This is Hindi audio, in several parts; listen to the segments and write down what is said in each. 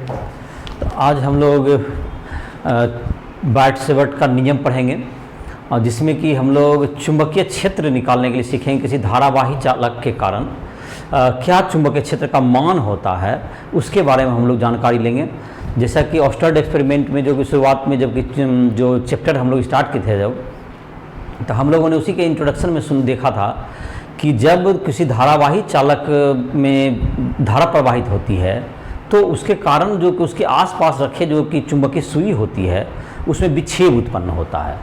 तो आज हम लोग बार्ट-सेवर्ट का नियम पढ़ेंगे और जिसमें कि हम लोग चुंबकीय क्षेत्र निकालने के लिए सीखेंगे। किसी धारावाही चालक के कारण क्या चुंबकीय क्षेत्र का मान होता है उसके बारे में हम लोग जानकारी लेंगे। जैसा कि ऑस्टर्ड एक्सपेरिमेंट में जो कि शुरुआत में जब जो चैप्टर हम लोग स्टार्ट किए थे जब, तो हम लोगों ने उसी के इंट्रोडक्शन में देखा था कि जब किसी धारावाही चालक में धारा प्रवाहित होती है तो उसके कारण जो कि उसके आसपास रखे जो कि चुंबकीय सुई होती है उसमें विक्षेप उत्पन्न होता है।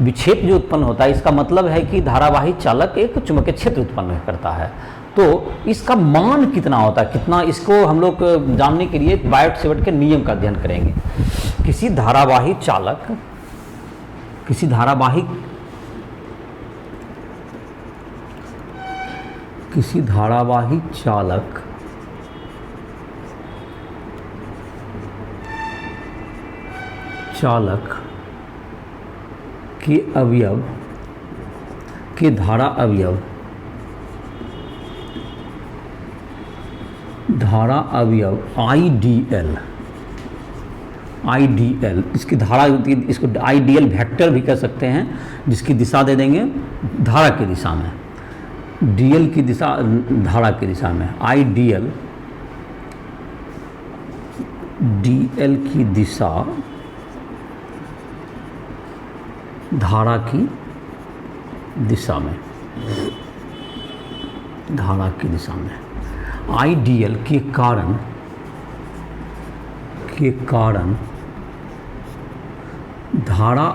विक्षेप जो उत्पन्न होता है इसका मतलब है कि धारावाही चालक एक चुंबकीय क्षेत्र उत्पन्न करता है। तो इसका मान कितना होता है, कितना, इसको हम लोग जानने के लिए बार्ट-सेवर्ट के नियम का अध्ययन करेंगे। किसी धारावाही चालक के अवयव के धारा अवयव आईडीएल इसकी धारा होती है, इसको आईडीएल वेक्टर भी कह सकते हैं, जिसकी दिशा दे देंगे धारा की दिशा में, डीएल की दिशा धारा की दिशा में, आईडीएल डीएल की दिशा धारा की दिशा में, आईडीएल के कारण धारा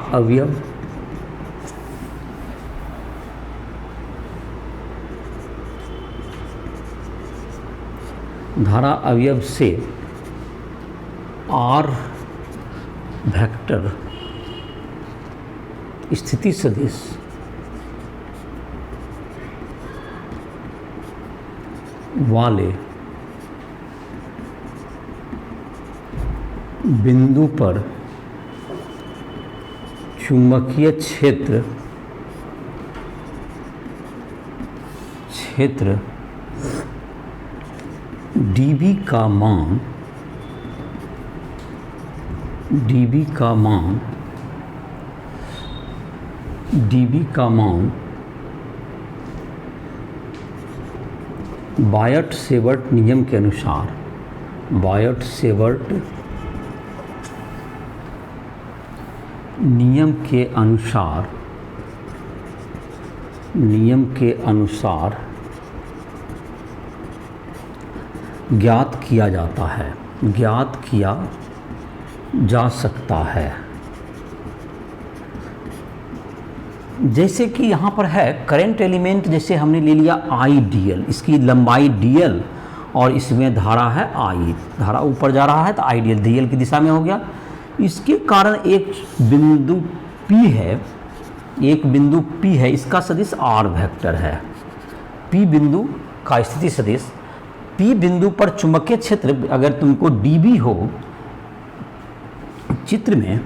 अवयव से आर वेक्टर स्थिति सदिश वाले बिंदु पर चुंबकीय क्षेत्र dB का मान बार्ट-सेवर्ट नियम के अनुसार ज्ञात किया जा सकता है। जैसे कि यहाँ पर है करंट एलिमेंट, जैसे हमने ले लिया आईडीएल, इसकी लंबाई डीएल और इसमें धारा है आई, धारा ऊपर जा रहा है तो आईडीएल डीएल की दिशा में हो गया। इसके कारण एक बिंदु P है, इसका सदिश आर वेक्टर है। P बिंदु का स्थिति सदिश, P बिंदु पर चुंबकीय क्षेत्र अगर तुमको dB हो, चित्र में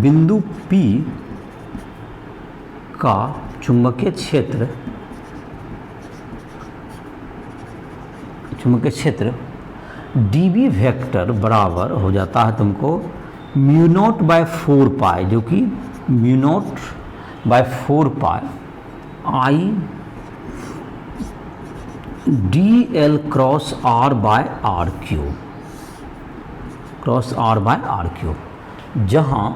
बिंदु P का चुंबकीय क्षेत्र dB वेक्टर बराबर हो जाता है तुमको म्यू नॉट बाय 4 पाई, जो कि mu not by 4 pi I DL cross R by R cube, जहाँ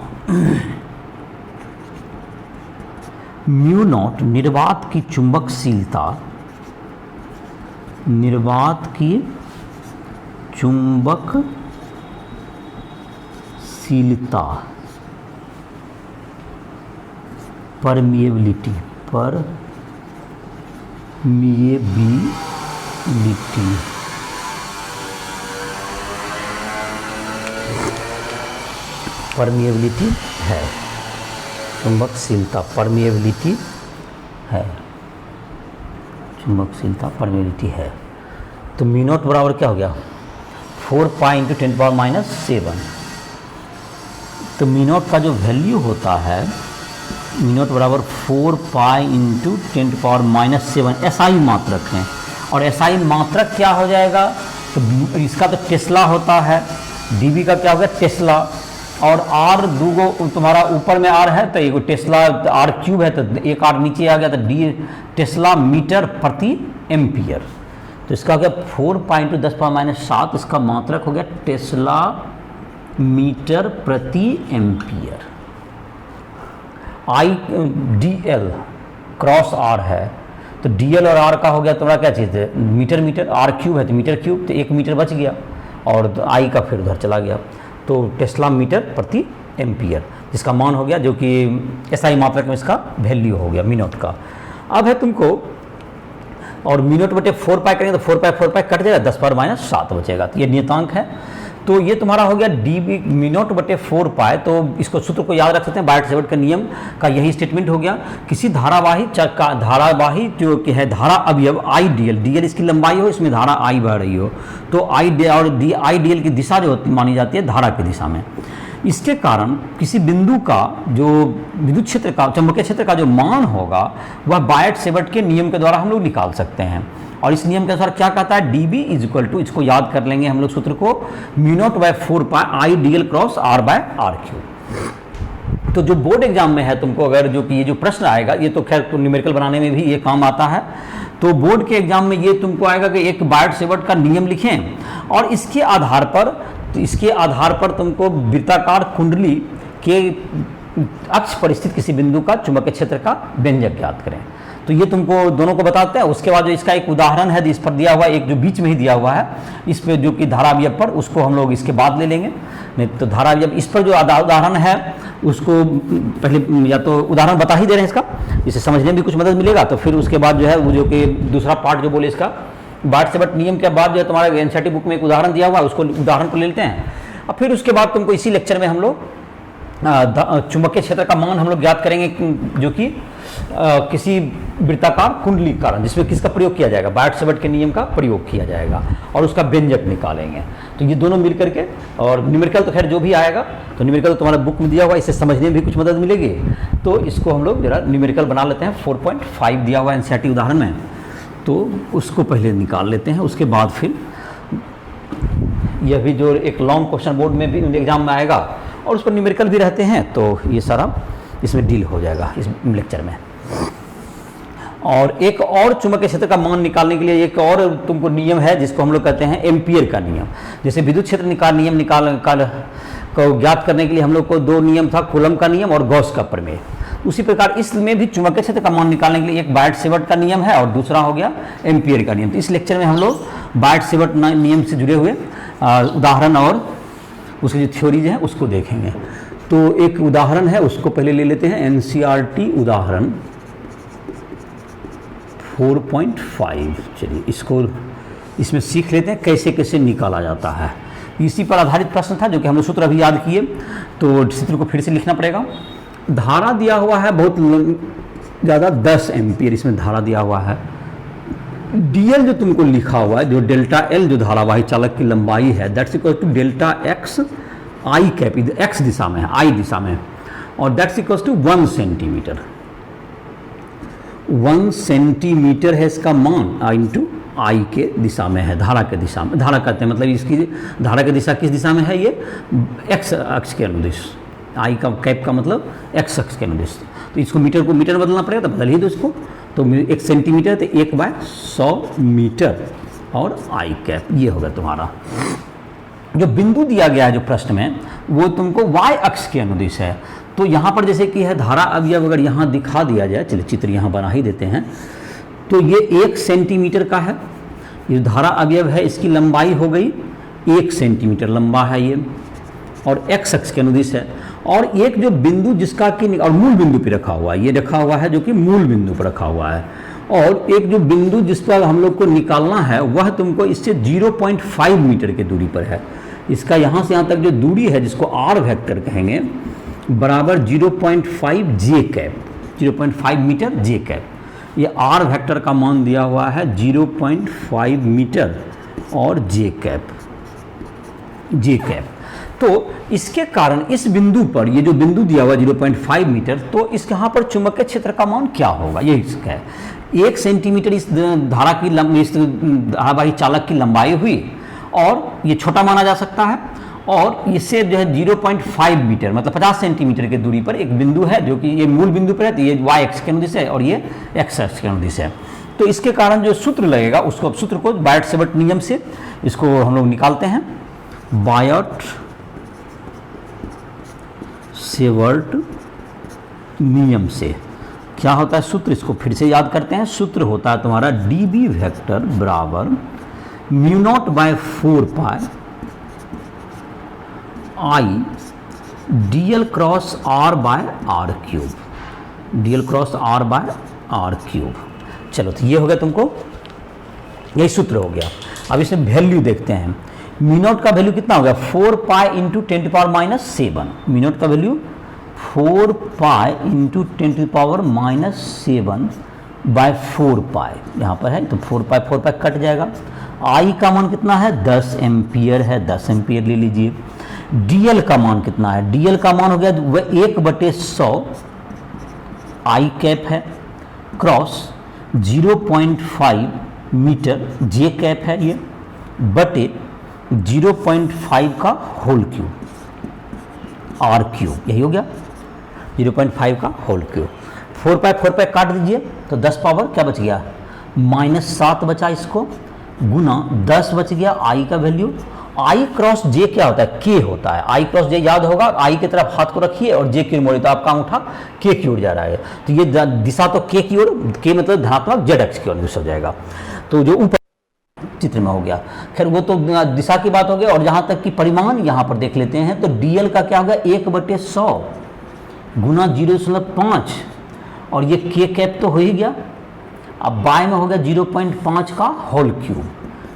म्यू नॉट निर्वात की चुंबकशीलता परमिएबिलिटी है, चुंबकशीलता परमिएबिलिटी है। तो म्यू नॉट बराबर क्या हो गया 4 पाई इंटू 10⁻⁷। तो म्यू नॉट का जो वैल्यू होता है, म्यू नॉट बराबर 4 पाई इंटू 10⁻⁷ SI मात्रक हैं। और SI मात्रक क्या हो जाएगा, तो इसका तो टेस्ला होता है, डीबी का क्या हो गया टेस्ला, और आर दूगो तुम्हारा ऊपर में आर है तो एक टेस्ला आर क्यूब है, तो एक आर नीचे आ गया तो डी टेस्ला मीटर प्रति एम्पियर। तो इसका हो गया 4 × 10⁻⁷, इसका मात्रक हो गया टेस्ला मीटर प्रति ampere. I D L cross R है, तो डी एल और आर का हो गया तुम्हारा क्या चीज़ है मीटर मीटर, आर क्यूब है तो मीटर क्यूब, तो 1 मीटर बच गया और आई का फिर उधर चला गया, तो टेस्ला मीटर प्रति एम्पियर जिसका मान हो गया, जो कि एसआई मात्रक में इसका वैल्यू हो गया मिनट का। अब है तुमको और मिनट बटे 4 पाई करेंगे तो 4 पाई कट जाएगा, 10⁻⁷ बचेगा, तो ये नियतांक है। तो ये तुम्हारा हो गया डीबी मिनट बटे 4 पाई। तो इसको सूत्र को याद रख सकते हैं, बायट-सेवर्ट का नियम का यही स्टेटमेंट हो गया। किसी धारावाही जो कि है धारा अवयव I D L, D L इसकी लंबाई हो, इसमें धारा आई बह रही हो, तो आई डी एल की दिशा जो मानी जाती है धारा की दिशा में। इसके कारण किसी बिंदु का जो विद्युत क्षेत्र का चुंबकीय क्षेत्र का जो मान होगा वह बायट-सेवर्ट के नियम के द्वारा हम लोग निकाल सकते हैं। और इस नियम के अनुसार क्या कहता है, dB इक्वल टू, इसको याद कर लेंगे हम लोग सूत्र को, μ0/4 pi I D L cross r/r cube. तो जो बोर्ड एग्जाम में है तुमको अगर जो कि ये जो प्रश्न आएगा, ये तो खैर न्यूमेरिकल बनाने में भी ये काम आता है, तो बोर्ड के एग्जाम में ये तुमको आएगा कि एक बायट-सेवर्ट का नियम लिखें और इसके आधार पर तुमको वृत्ताकार कुंडली के अक्ष पर स्थित किसी बिंदु का चुंबकीय क्षेत्र का व्यंजक ज्ञात करें। तो ये तुमको दोनों को बताते हैं। उसके बाद जो इसका एक उदाहरण है इस पर दिया हुआ है, एक जो बीच में ही दिया हुआ है इस पे जो कि धारावियव पर, उसको हम लोग इसके बाद ले लेंगे। नहीं तो धारावियव इस पर जो उदाहरण है उसको पहले या तो उदाहरण बता ही दे रहे हैं इसका, इसे समझने में भी कुछ मदद मिलेगा। तो फिर उसके बाद जो है वो जो कि दूसरा पार्ट जो बोले इसका बायट-सेवर्ट नियम के बाद जो है तुम्हारे एनसीईआरटी बुक में एक उदाहरण दिया हुआ है, उसको उदाहरण को ले लेते हैं। और फिर उसके बाद तुमको इसी लेक्चर में हम लोग चुंबकीय क्षेत्र का मान हम लोग ज्ञात करेंगे, जो कि किसी वृत्ताकार कुंडली के कारण, जिसमें किसका प्रयोग किया जाएगा, बायट-सेवर्ट के नियम का प्रयोग किया जाएगा और उसका व्यंजक निकालेंगे। तो ये दोनों मिल करके, और न्यूमेरिकल तो खैर जो भी आएगा, तो न्यूमेरिकल तो तुम्हारा बुक में दिया हुआ, इसे समझने में भी कुछ मदद मिलेगी। तो इसको हम लोग जरा न्यूमेरिकल बना लेते हैं। 4.5 दिया हुआ है एनसीईआरटी उदाहरण में, तो उसको पहले निकाल लेते हैं। उसके बाद फिर यह भी जो एक लॉन्ग क्वेश्चन बोर्ड में भी एग्जाम में आएगा और उस पर न्यूमेरिकल भी रहते हैं, तो ये सारा इसमें डील हो जाएगा इस लेक्चर में। और एक और चुंबकीय क्षेत्र का मान निकालने के लिए एक और तुमको नियम है जिसको हम लोग कहते हैं एम्पियर का नियम। जैसे विद्युत क्षेत्र नियम को ज्ञात करने के लिए हम लोग को दो नियम था, कूलम्ब का नियम और गॉस का प्रमेय। उसी प्रकार इसमें भी चुंबकीय क्षेत्र का मान निकालने के लिए एक बायट-सेवर्ट का नियम है और दूसरा हो गया एम्पियर का नियम। तो इस लेक्चर में हम लोग बायट-सेवर्ट नियम से जुड़े हुए उदाहरण और उसकी जो थ्योरीज है उसको देखेंगे। तो एक उदाहरण है, उसको पहले ले लेते हैं। एनसीईआरटी उदाहरण 4.5, चलिए इसमें सीख लेते हैं कैसे कैसे निकाला जाता है। इसी पर आधारित प्रश्न था जो कि हम लोग सूत्र अभी याद किए, तो सूत्र को फिर से लिखना पड़ेगा। धारा दिया हुआ है बहुत ज़्यादा, 10 एम्पियर इसमें धारा दिया हुआ है। डीएल जो तुमको लिखा हुआ है, जो डेल्टा एल जो धारावाही चालक की लंबाई है, that's equal to delta x i cap, x दिशा में है, आई दिशा में, और that's equal to 1 centimetre. 1 centimetre है इसका मान, इंटू आई के दिशा में है, धारा के दिशा में। धारा कहते हैं मतलब इसकी धारा की दिशा किस दिशा में है, ये एक्स अक्ष के अनुदिश। आई का कैप का मतलब एक्स अक्ष के अनुदिश। तो इसको मीटर को मीटर बदलना पड़ेगा, तो बदल ही दो इसको। तो 1 सेंटीमीटर तो 1/100 मीटर और आई कैप, ये होगा तुम्हारा। जो बिंदु दिया गया है जो प्रश्न में, वो तुमको वाई अक्ष के अनुदिश है। तो यहाँ पर जैसे कि है धारा अवयव, अगर यहाँ दिखा दिया जाए, चलिए चित्र यहाँ बना ही देते हैं, तो ये 1 सेंटीमीटर का है। ये धारा अवयव है, इसकी लंबाई हो गई 1 सेंटीमीटर लंबा है ये, और एक्स अक्ष के अनुदिश है। और एक जो बिंदु जिसका कि, और मूल बिंदु पे रखा हुआ है, ये रखा हुआ है जो कि मूल बिंदु पर रखा हुआ है। और एक जो बिंदु जिस पर हम लोग को निकालना है वह तुमको इससे 0.5 मीटर की दूरी पर है। इसका यहाँ से यहाँ तक जो दूरी है, जिसको आर वेक्टर कहेंगे, बराबर 0.5 जे कैप, 0.5 मीटर जे कैप। ये आर वेक्टर का मान दिया हुआ है 0.5 मीटर और जे कैप। तो इसके कारण इस बिंदु पर, ये जो बिंदु दिया हुआ 0.5 मीटर, तो इस यहाँ पर चुंबकीय क्षेत्र का मान क्या होगा, ये इसका है। 1 सेंटीमीटर इस धारा की इस धारावाही चालक की लंबाई हुई, और ये छोटा माना जा सकता है, और इससे जो है 0.5 मीटर मतलब 50 सेंटीमीटर की दूरी पर एक बिंदु है जो कि ये मूल बिंदु पर है, तो ये y एक्स के अनुदिश है और ये x एक्स के अनुदिश है। तो इसके कारण जो सूत्र लगेगा उसको, सूत्र को बायट-सेवर्ट नियम से इसको हम लोग निकालते हैं। बायट-सेवर्ट नियम से क्या होता है सूत्र, इसको फिर से याद करते हैं। सूत्र होता है तुम्हारा dB वेक्टर बराबर mu not by 4 pi I dl cross r by r cube, dl cross r by r cube. चलो तो ये हो गया, तुमको यही सूत्र हो गया। अब इसमें वैल्यू देखते हैं। म्यू नॉट का वैल्यू कितना हो गया 4 pi into 10 to power -7। Mu not का value 4 pi into 10 to power -7 by 4 pi, यहाँ पर है तो 4 पाई कट जाएगा। आई का मान कितना है 10 एम्पियर है, 10 एम्पियर ले लीजिए। डीएल का मान कितना है, डीएल का मान हो गया वह 1/100 आई कैप है क्रॉस 0.5 मीटर जे कैप है ये बटे 0.5 का होल क्यूब आर क्यूब, यही हो गया 0.5 का होल क्यूब। 4 पाई काट दीजिए तो 10 पावर क्या बच गया -7 बचा, इसको गुना 10 बच गया आई का वैल्यू। आई क्रॉस जे क्या होता है के होता है, आई क्रॉस जे याद होगा, आई की तरफ हाथ को रखिए और जे की ओर मोड़िए तो आपका अंगूठा के की ओर जा रहा है, तो ये दिशा तो के की ओर, के मतलब धनात्मक जेड एक्स की ओर हो जाएगा। तो जो ऊपर चित्र में हो गया, खैर वो तो दिशा की बात हो गई। और जहाँ तक कि परिमाण यहाँ पर देख लेते हैं तो डीएल का क्या हो गया 1/100 गुना 0.5 और ये के कैप तो हो ही गया। अब बाय में हो गया 0.5 का होल क्यूब,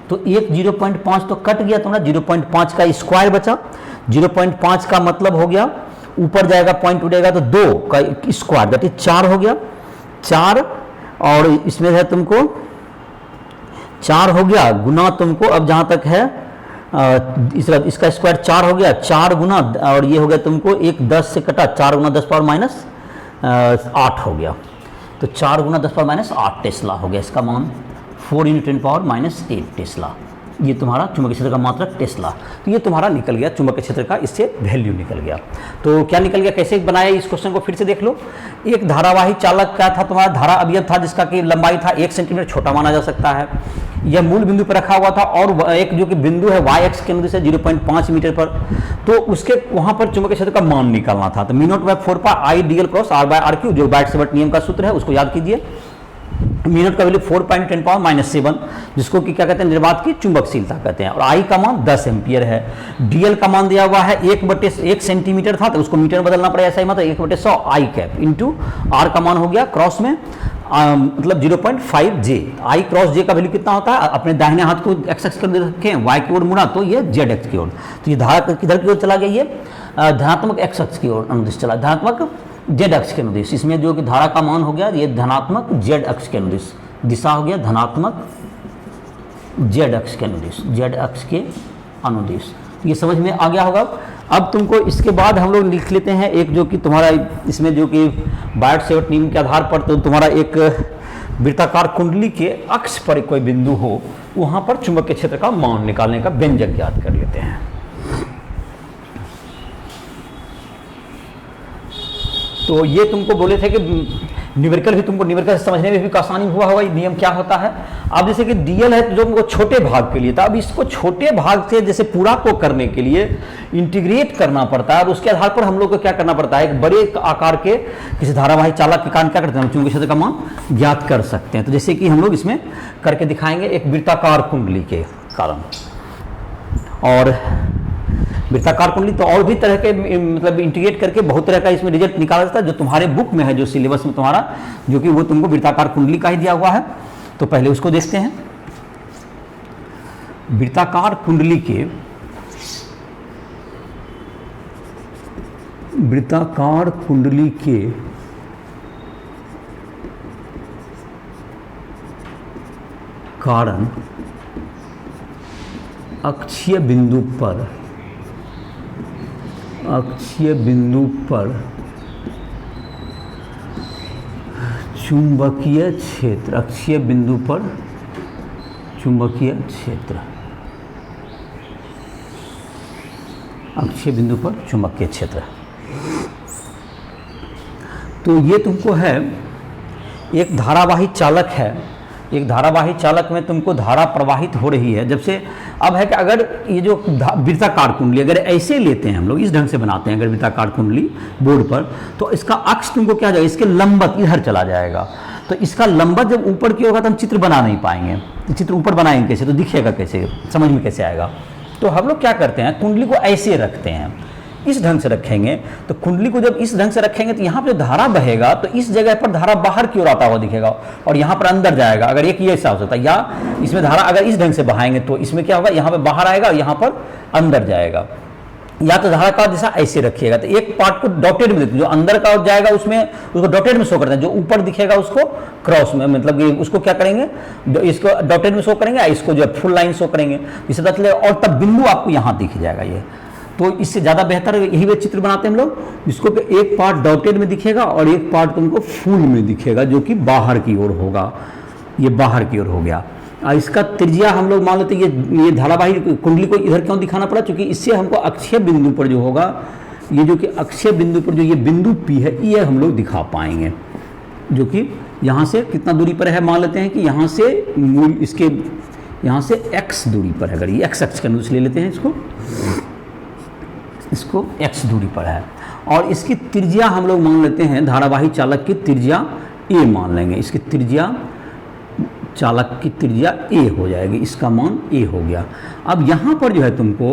तो एक 0.5 तो कट गया, तो ना 0.5 का स्क्वायर बचा। 0.5 का मतलब हो गया ऊपर जाएगा पॉइंट उड़ेगा तो 2 का स्क्वायर दैट इज 4 हो गया, 4 और इसमें है तुमको 4 हो गया गुना तुमको अब जहाँ तक है इसका स्क्वायर 4 हो गया, 4 गुना और ये हो गया तुमको 1 10 से कटा 4 गुना 10 पावर -8 हो गया, तो 4 गुना 10 पावर -8 टेस्ला हो गया इसका मान, 4 × 10 पावर -8 टेस्ला। ये तुम्हारा चुंबकीय क्षेत्र का मात्रक टेस्ला। तो ये तुम्हारा निकल गया चुंबकीय क्षेत्र का, इससे वैल्यू निकल गया। तो क्या निकल गया, कैसे बनाया इस क्वेश्चन को फिर से देख लो। एक धारावाही चालक क्या था तुम्हारा, धारा अवयव था जिसका कि लंबाई था 1 सेंटीमीटर, छोटा माना जा सकता है। यह मूल बिंदु पर रखा हुआ था और एक जो कि बिंदु है y एक्स के अनुदिश है 0.5 मीटर पर, तो उसके वहां पर चुंबकीय क्षेत्र का मान निकालना था। तो mu not by 4 pi I DL cross r by r cube, जो बायट-सेवर्ट नियम का सूत्र है उसको याद कीजिए। म्यू नॉट का वैल्यू 4 पाई 10 पावर -7 जिसको कि क्या कहते हैं निर्वात की चुंबकशीलता कहते हैं, और आई का मान 10 एम्पियर है। डीएल का मान दिया हुआ है 1/1 सेंटीमीटर था तो उसको मीटर में बदलना पड़ेगा, ऐसा ही मतलब 1/100 आई कैप इंटू आर का मान हो गया क्रॉस में मतलब 0.5 जे। आई क्रॉस जे का वैल्यू कितना होता है, अपने दाहिने हाथ को एक्स एक्स कर रखें, वाई की ओर मुड़ा तो ये जेड एक्स की ओर, तो ये धारा किधर की ओर चला गया, ये धनात्मक एक्स एक्स की ओर अनुदिश चला, धनात्मक जेड अक्ष के अनुदिश। इसमें जो कि धारा का मान हो गया ये धनात्मक जेड अक्ष के अनुदिश, दिशा हो गया धनात्मक जेड अक्ष के अनुदिश, जेड अक्ष के अनुदिश। ये समझ में आ गया होगा। अब तुमको इसके बाद हम लोग लिख लेते हैं एक जो कि तुम्हारा इसमें जो कि बायट-सेवर्ट नियम के आधार पर तो तुम्हारा एक वृत्ताकार कुंडली के अक्ष पर कोई बिंदु हो, वहाँ पर चुंबकीय क्षेत्र का मान निकालने का व्यंजक याद कर लेते हैं। तो ये तुमको बोले थे कि न्यूमेरिकल भी तुमको न्यूमेरिकल समझने में भी आसानी हुआ होगा, ये नियम क्या होता है। अब जैसे कि डीएल है जो तुमको छोटे भाग के लिए था, अब इसको छोटे भाग से जैसे पूरा को करने के लिए इंटीग्रेट करना पड़ता है और उसके आधार पर हम लोग को क्या करना पड़ता है, एक बड़े आकार के किसी धारावाही चालक के कारण क्या करते हैं, हम चुंबकीय क्षेत्र का मान ज्ञात कर सकते हैं। तो जैसे कि हम लोग इसमें करके दिखाएंगे एक वृत्ताकार कुंडली के कारण, और वृत्ताकार कुंडली तो और भी तरह के मतलब इंटीग्रेट करके बहुत तरह का इसमें रिजल्ट निकाला जाता है, जो तुम्हारे बुक में है, जो सिलेबस में तुम्हारा, जो कि वो तुमको वृत्ताकार कुंडली का ही दिया हुआ है। तो पहले उसको देखते हैं। वृत्ताकार कुंडली के कारण अक्षीय बिंदु पर चुंबकीय क्षेत्र, अक्षीय बिंदु पर चुंबकीय क्षेत्र अक्षीय बिंदु पर चुंबकीय क्षेत्र। तो ये तुमको है एक धारावाही चालक है, एक धारावाही चालक में तुमको धारा प्रवाहित हो रही है। जब से अब है कि अगर ये जो वृत्ताकार कुंडली अगर ऐसे लेते हैं हम लोग, इस ढंग से बनाते हैं अगर वृत्ताकार कुंडली बोर्ड पर, तो इसका अक्ष तुमको क्या जाएगा, इसके लंबवत इधर चला जाएगा। तो इसका लंबवत जब ऊपर की होगा तो हम चित्र बना नहीं पाएंगे। तो चित्र ऊपर बनाएंगे कैसे, तो दिखेगा कैसे, समझ में कैसे आएगा। तो हम लोग क्या करते हैं, कुंडली को ऐसे रखते हैं, इस ढंग से रखेंगे। तो कुंडली को जब इस ढंग से रखेंगे तो यहाँ पर जो धारा बहेगा तो इस जगह पर धारा बाहर की ओर आता हुआ दिखेगा और यहाँ पर अंदर जाएगा। अगर एक ये ऐसा हो सकता है, या इसमें धारा अगर इस ढंग से बहाएंगे तो इसमें क्या होगा, यहाँ पर बाहर आएगा और यहाँ पर अंदर जाएगा। या तो धारा का दिशा ऐसे रखिएगा, तो एक पार्ट को डॉटेड में देखिए, जो अंदर का जाएगा उसमें उसको डॉटेड में शो करते हैं, जो ऊपर दिखेगा उसको क्रॉस में, मतलब कि उसको क्या करेंगे, इसको डॉटेड में शो करेंगे, इसको जो है फुल लाइन शो करेंगे, इसे बता चलेगा। और तब बिंदु आपको यहाँ दिख जाएगा। ये तो इससे ज़्यादा बेहतर यही वे चित्र बनाते हैं हम लोग, जिसको एक पार्ट डॉटेड में दिखेगा और एक पार्ट तुमको फुल में दिखेगा, जो कि बाहर की ओर होगा। ये बाहर की ओर हो गया। इसका त्रिज्या हम लोग मान लेते हैं, ये धारावाही कुंडली को इधर क्यों दिखाना पड़ा, क्योंकि इससे हमको अक्षीय बिंदु पर जो होगा, ये जो कि अक्षीय बिंदु पर जो ये बिंदु P है, ये हम लोग दिखा पाएंगे, जो कि यहाँ से कितना दूरी पर है, मान लेते हैं कि यहाँ से मूल इसके यहाँ से x दूरी पर है। अगर ये x अक्ष के अनुसार ले लेते हैं इसको x दूरी पर है, और इसकी त्रिज्या हम लोग मान लेते हैं, धारावाही चालक की त्रिज्या a मान लेंगे। इसकी त्रिज्या, चालक की त्रिज्या a हो जाएगी, इसका मान a हो गया। अब यहाँ पर जो है तुमको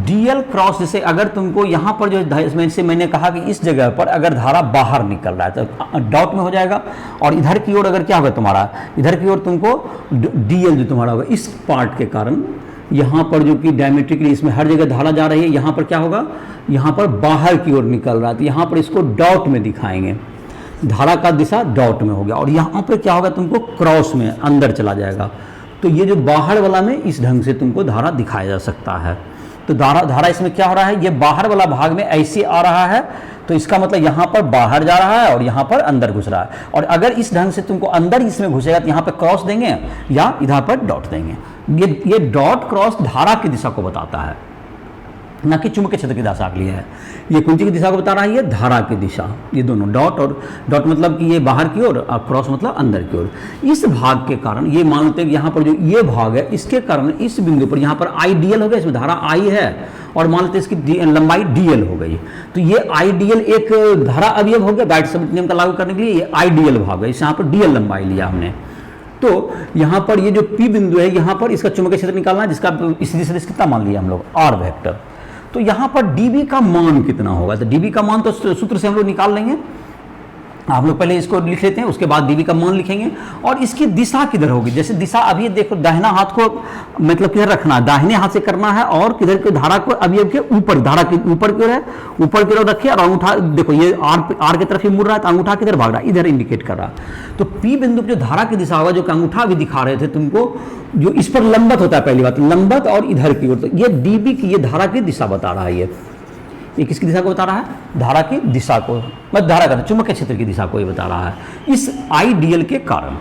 dl क्रॉस, जैसे अगर तुमको यहाँ पर जो है, से मैंने कहा कि इस जगह पर अगर धारा बाहर निकल रहा है तो डॉट में हो जाएगा, और इधर की ओर अगर क्या होगा तुम्हारा, इधर की ओर तुमको dl जो तुम्हारा होगा, इस पार्ट के कारण यहाँ पर जो कि डायमेट्रिकली इसमें हर जगह धारा जा रही है, यहाँ पर क्या होगा, यहाँ पर बाहर की ओर निकल रहा है, तो यहाँ पर इसको डॉट में दिखाएंगे, धारा का दिशा डॉट में हो गया। और यहाँ पर क्या होगा, तुमको क्रॉस में अंदर चला जाएगा। तो ये जो बाहर वाला में इस ढंग से तुमको धारा दिखाया जा सकता है। तो धारा इसमें क्या हो रहा है, ये बाहर वाला भाग में ऐसे आ रहा है, तो इसका मतलब यहाँ पर बाहर जा रहा है और यहाँ पर अंदर घुस रहा है। और अगर इस ढंग से तुमको अंदर इसमें घुसेगा तो यहाँ पर क्रॉस देंगे या इधर पर डॉट देंगे। ये डॉट क्रॉस धारा की दिशा को बताता है, न कि चुंबकीय क्षेत्र की दिशा के लिए है। ये कौन सी की दिशा को बता रहा है, ये धारा की दिशा। ये दोनों डॉट और डॉट मतलब कि ये बाहर की ओर और क्रॉस मतलब अंदर की ओर। इस भाग के कारण ये मान लेते हैं कि यहाँ पर जो ये भाग है, इसके कारण इस बिंदु पर यहाँ पर आई डी एल हो गया, इसमें धारा आई है, और मान लेते हैं इसकी लंबाई डी एल हो गई। तो ये आई डी एल एक धारा अवयव हो गया, गाइड नियम का लागू करने के लिए ये आई डी एल भाग है, इस यहाँ पर डी एल लंबाई लिया हमने। तो यहाँ पर ये जो पी बिंदु है, यहाँ पर इसका चुंबकीय क्षेत्र निकालना है, जिसका इस दिशा से कितना मान लिया हम लोग, आर वेक्टर। तो यहाँ पर dB का मान कितना होगा, तो dB का मान तो सूत्र से हम लोग निकाल लेंगे। आप लोग पहले इसको लिख लेते हैं, उसके बाद dB का मान लिखेंगे। और इसकी दिशा किधर होगी, जैसे दिशा अभी देखो, दाहिना हाथ को मतलब किधर रखना है, दाहिने हाथ से करना है, और किधर के धारा को अवयव के ऊपर, धारा के ऊपर की ओर है, ऊपर की ओर रखिए, और अंगूठा देखो ये आर की तरफ ही मुड़ रहा है, तो अंगूठा किधर भाग रहा है, इधर इंडिकेट कर रहा है। तो P बिंदु जो धारा की दिशा होगा, जो कि अंगूठा भी दिखा रहे थे तुमको, जो इस पर लंबवत होता है, पहली बात लंबवत, और इधर की ओर, तो ये dB की ये धारा की दिशा बता रहा है। ये किसकी दिशा को बता रहा है, धारा की दिशा को, मतलब धारा का चुंबकीय क्षेत्र की दिशा को ये बता रहा है, इस आई डी एल के कारण।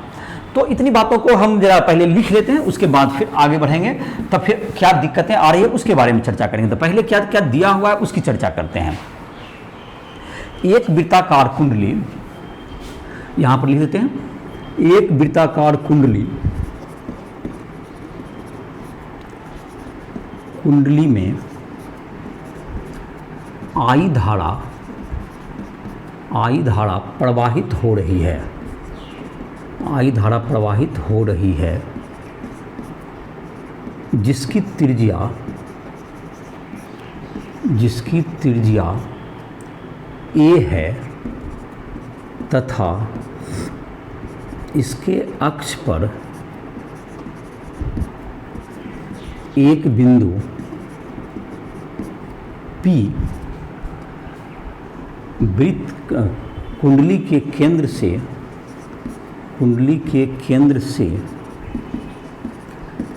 तो इतनी बातों को हम जरा पहले लिख लेते हैं, उसके बाद फिर आगे बढ़ेंगे, तब फिर क्या दिक्कतें आ रही है उसके बारे में चर्चा करेंगे। तो पहले क्या क्या दिया हुआ है उसकी चर्चा करते हैं। एक वृत्ताकार कुंडली, यहां पर लिख देते हैं, एक वृत्ताकार कुंडली, कुंडली में आई धारा प्रवाहित हो रही है, आई धारा प्रवाहित हो रही है, जिसकी त्रिज्या a है, तथा इसके अक्ष पर एक बिंदु P वृत्त कुंडली के केंद्र से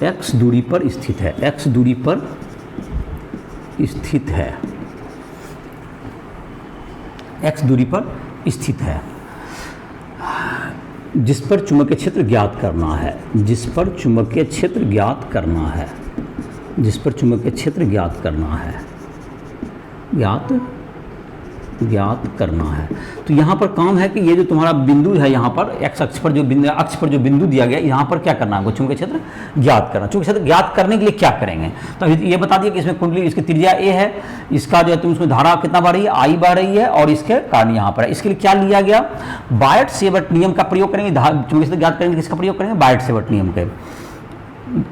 x दूरी पर स्थित है, x दूरी पर स्थित है, x दूरी पर स्थित है, जिस पर चुंबकीय क्षेत्र ज्ञात करना है, जिस पर चुंबकीय क्षेत्र ज्ञात करना है, जिस पर चुंबकीय क्षेत्र ज्ञात करना है। ज्ञात करना है। तो यहाँ पर काम है कि ये जो तुम्हारा बिंदु है यहाँ पर एक्स अक्ष पर जो बिंदु दिया गया, यहाँ पर क्या करना है, चुंबकीय क्षेत्र ज्ञात करना। चुंबकीय क्षेत्र ज्ञात करने के लिए क्या करेंगे, तो अभी ये बता दिया कि इसमें कुंडली, इसकी त्रिज्या ए है, इसका जो है तुम उसमें धारा कितना बढ़ रही है, आई बढ़ रही है, और इसके कारण यहाँ पर है। इसके लिए क्या लिया गया, बायट-सेवर्ट नियम का प्रयोग करेंगे। चुंबकीय क्षेत्र ज्ञात करेंगे, किसका प्रयोग करेंगे, बायट-सेवर्ट नियम के।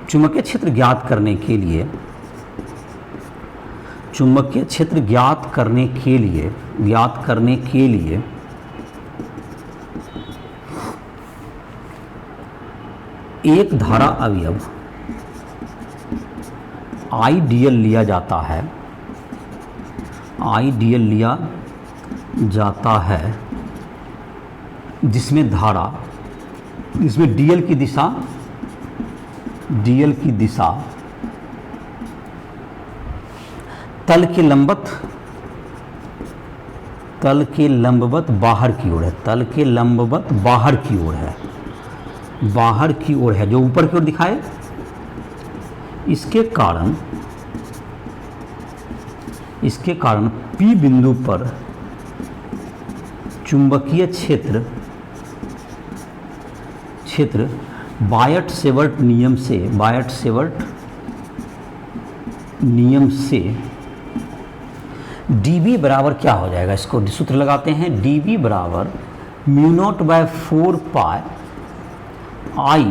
चुंबकीय क्षेत्र ज्ञात करने के लिए, चुंबकीय क्षेत्र ज्ञात करने के लिए एक धारा अवयव आइडियल लिया जाता है, जिसमें डीएल की दिशा तल के लंबवत बाहर की ओर है, बाहर की ओर है, जो ऊपर की ओर दिखाए। इसके कारण P बिंदु पर चुंबकीय क्षेत्र बायट-सेवर्ट नियम से dB बराबर क्या हो जाएगा, इसको सूत्र लगाते हैं। dB बराबर μ0/4 pi I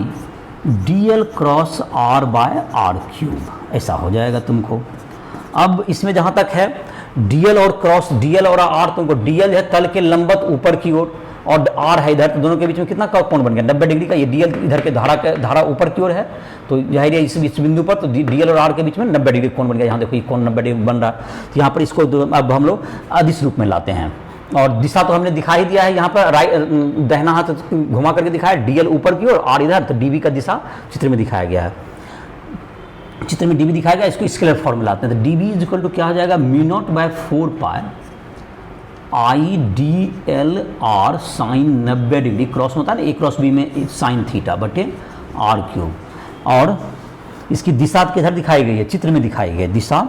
dl cross r/r³, ऐसा हो जाएगा तुमको। अब इसमें जहाँ तक है dl और r, तुमको dl है तल के लंबवत ऊपर की ओर और r है इधर, तो दोनों के बीच में कितना का कोण बन गया, 90 डिग्री का। ये dl इधर के धारा ऊपर की ओर है, तो जाहिर है इस बिंदु पर तो dl और r के बीच में 90 डिग्री कोण बन गया। यहाँ देखो ये कोण 90 डिग्री बन रहा है। तो यहाँ पर इसको अब हम लोग अदिश रूप में लाते हैं, और दिशा तो हमने दिखा ही दिया है। यहाँ पर दाहिना हाथ घुमा करके दिखाया, dl ऊपर की ओर, r इधर, तो dB का दिशा चित्र में दिखाया गया है। चित्र में dB दिखाया गया, इसको स्केलर फॉर्म में लाते हैं। तो dB इज इक्वल टू क्या हो जाएगा, μ0/4 pi I dl r sine 90 degree, cross होता है ना, a क्रॉस b में साइन थीटा बटे r³। और इसकी दिशा किधर दिखाई गई है, चित्र में दिखाई गई दिशा,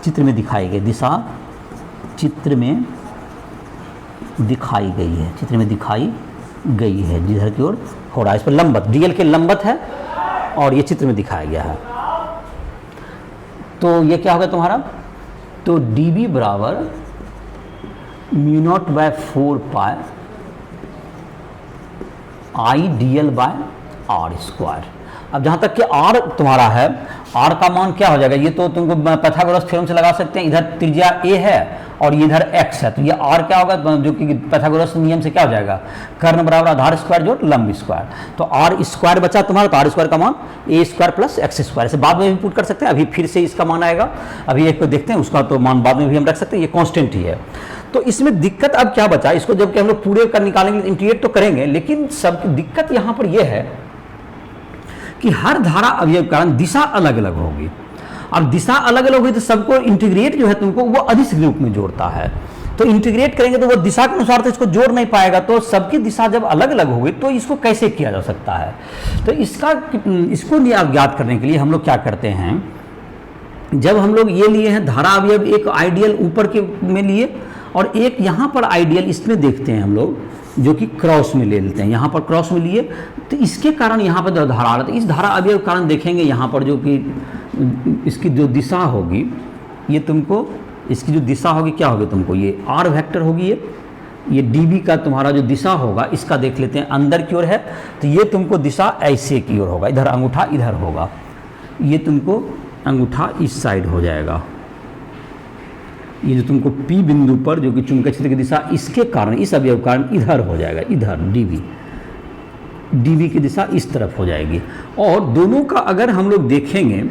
चित्र में दिखाई गई है, जिधर की ओर हो रहा है। इस पर लंबवत, dl के लंबवत है, और ये चित्र में दिखाया गया है। तो ये क्या होगा तुम्हारा, तो dB बराबर μ0/4 पाई I dl/r²। अब जहाँ तक कि r तुम्हारा है, r का मान क्या हो जाएगा, ये तो तुमको पाइथागोरस थ्योरम से लगा सकते हैं। इधर त्रिज्या a है और ये इधर x है, तो ये r क्या होगा, जो कि पाइथागोरस नियम से क्या हो जाएगा, कर्ण बराबर आधार स्क्वायर जोड़ लंब स्क्वायर। तो r² बचा तुम्हारा, तो r² का मान a² प्लस x²। इसे बाद में भी पुट कर सकते हैं, अभी फिर से इसका मान आएगा। अभी एक को देखते हैं, उसका तो मान बाद में भी हम रख सकते हैं, ये कांस्टेंट ही है। तो इसमें दिक्कत अब क्या बचा, इसको जबकि हम लोग पूरे का निकालेंगे, इंटीग्रेट तो करेंगे, लेकिन सब दिक्कत यहाँ पर यह है कि हर धारा अवयव कारण दिशा अलग अलग होगी। अब दिशा अलग अलग होगी तो सबको इंटीग्रेट जो है तुमको वो अदिश रूप में जोड़ता है। तो इंटीग्रेट करेंगे तो वो दिशा के अनुसार तो इसको जोड़ नहीं पाएगा। तो सबकी दिशा जब अलग अलग होगी तो इसको कैसे किया जा सकता है। तो इसको ज्ञात करने के लिए हम लोग क्या करते हैं, जब हम लोग ये लिए हैं धारा अवयव, एक आइडियल ऊपर के में लिए और एक यहाँ पर आइडियल इसमें देखते हैं हम लोग, जो कि क्रॉस में ले लेते हैं। यहाँ पर क्रॉस में लिए तो इसके कारण यहाँ पर धारा आ रहा है। तो इस धारा अवयव के कारण देखेंगे यहाँ पर जो कि इसकी जो दिशा होगी, ये तुमको इसकी जो दिशा होगी क्या होगी, तुमको ये r वेक्टर होगी, ये dB का तुम्हारा जो दिशा होगा इसका देख लेते हैं, अंदर की ओर है तो ये तुमको दिशा ऐसे की ओर होगा, इधर अंगूठा इधर होगा, ये तुमको अंगूठा इस साइड हो जाएगा। ये जो तुमको P बिंदु पर जो कि चुंबकीय क्षेत्र की दिशा इसके कारण, इस अवयव कारण इधर हो जाएगा, इधर dB की दिशा इस तरफ हो जाएगी। और दोनों का अगर हम लोग देखेंगे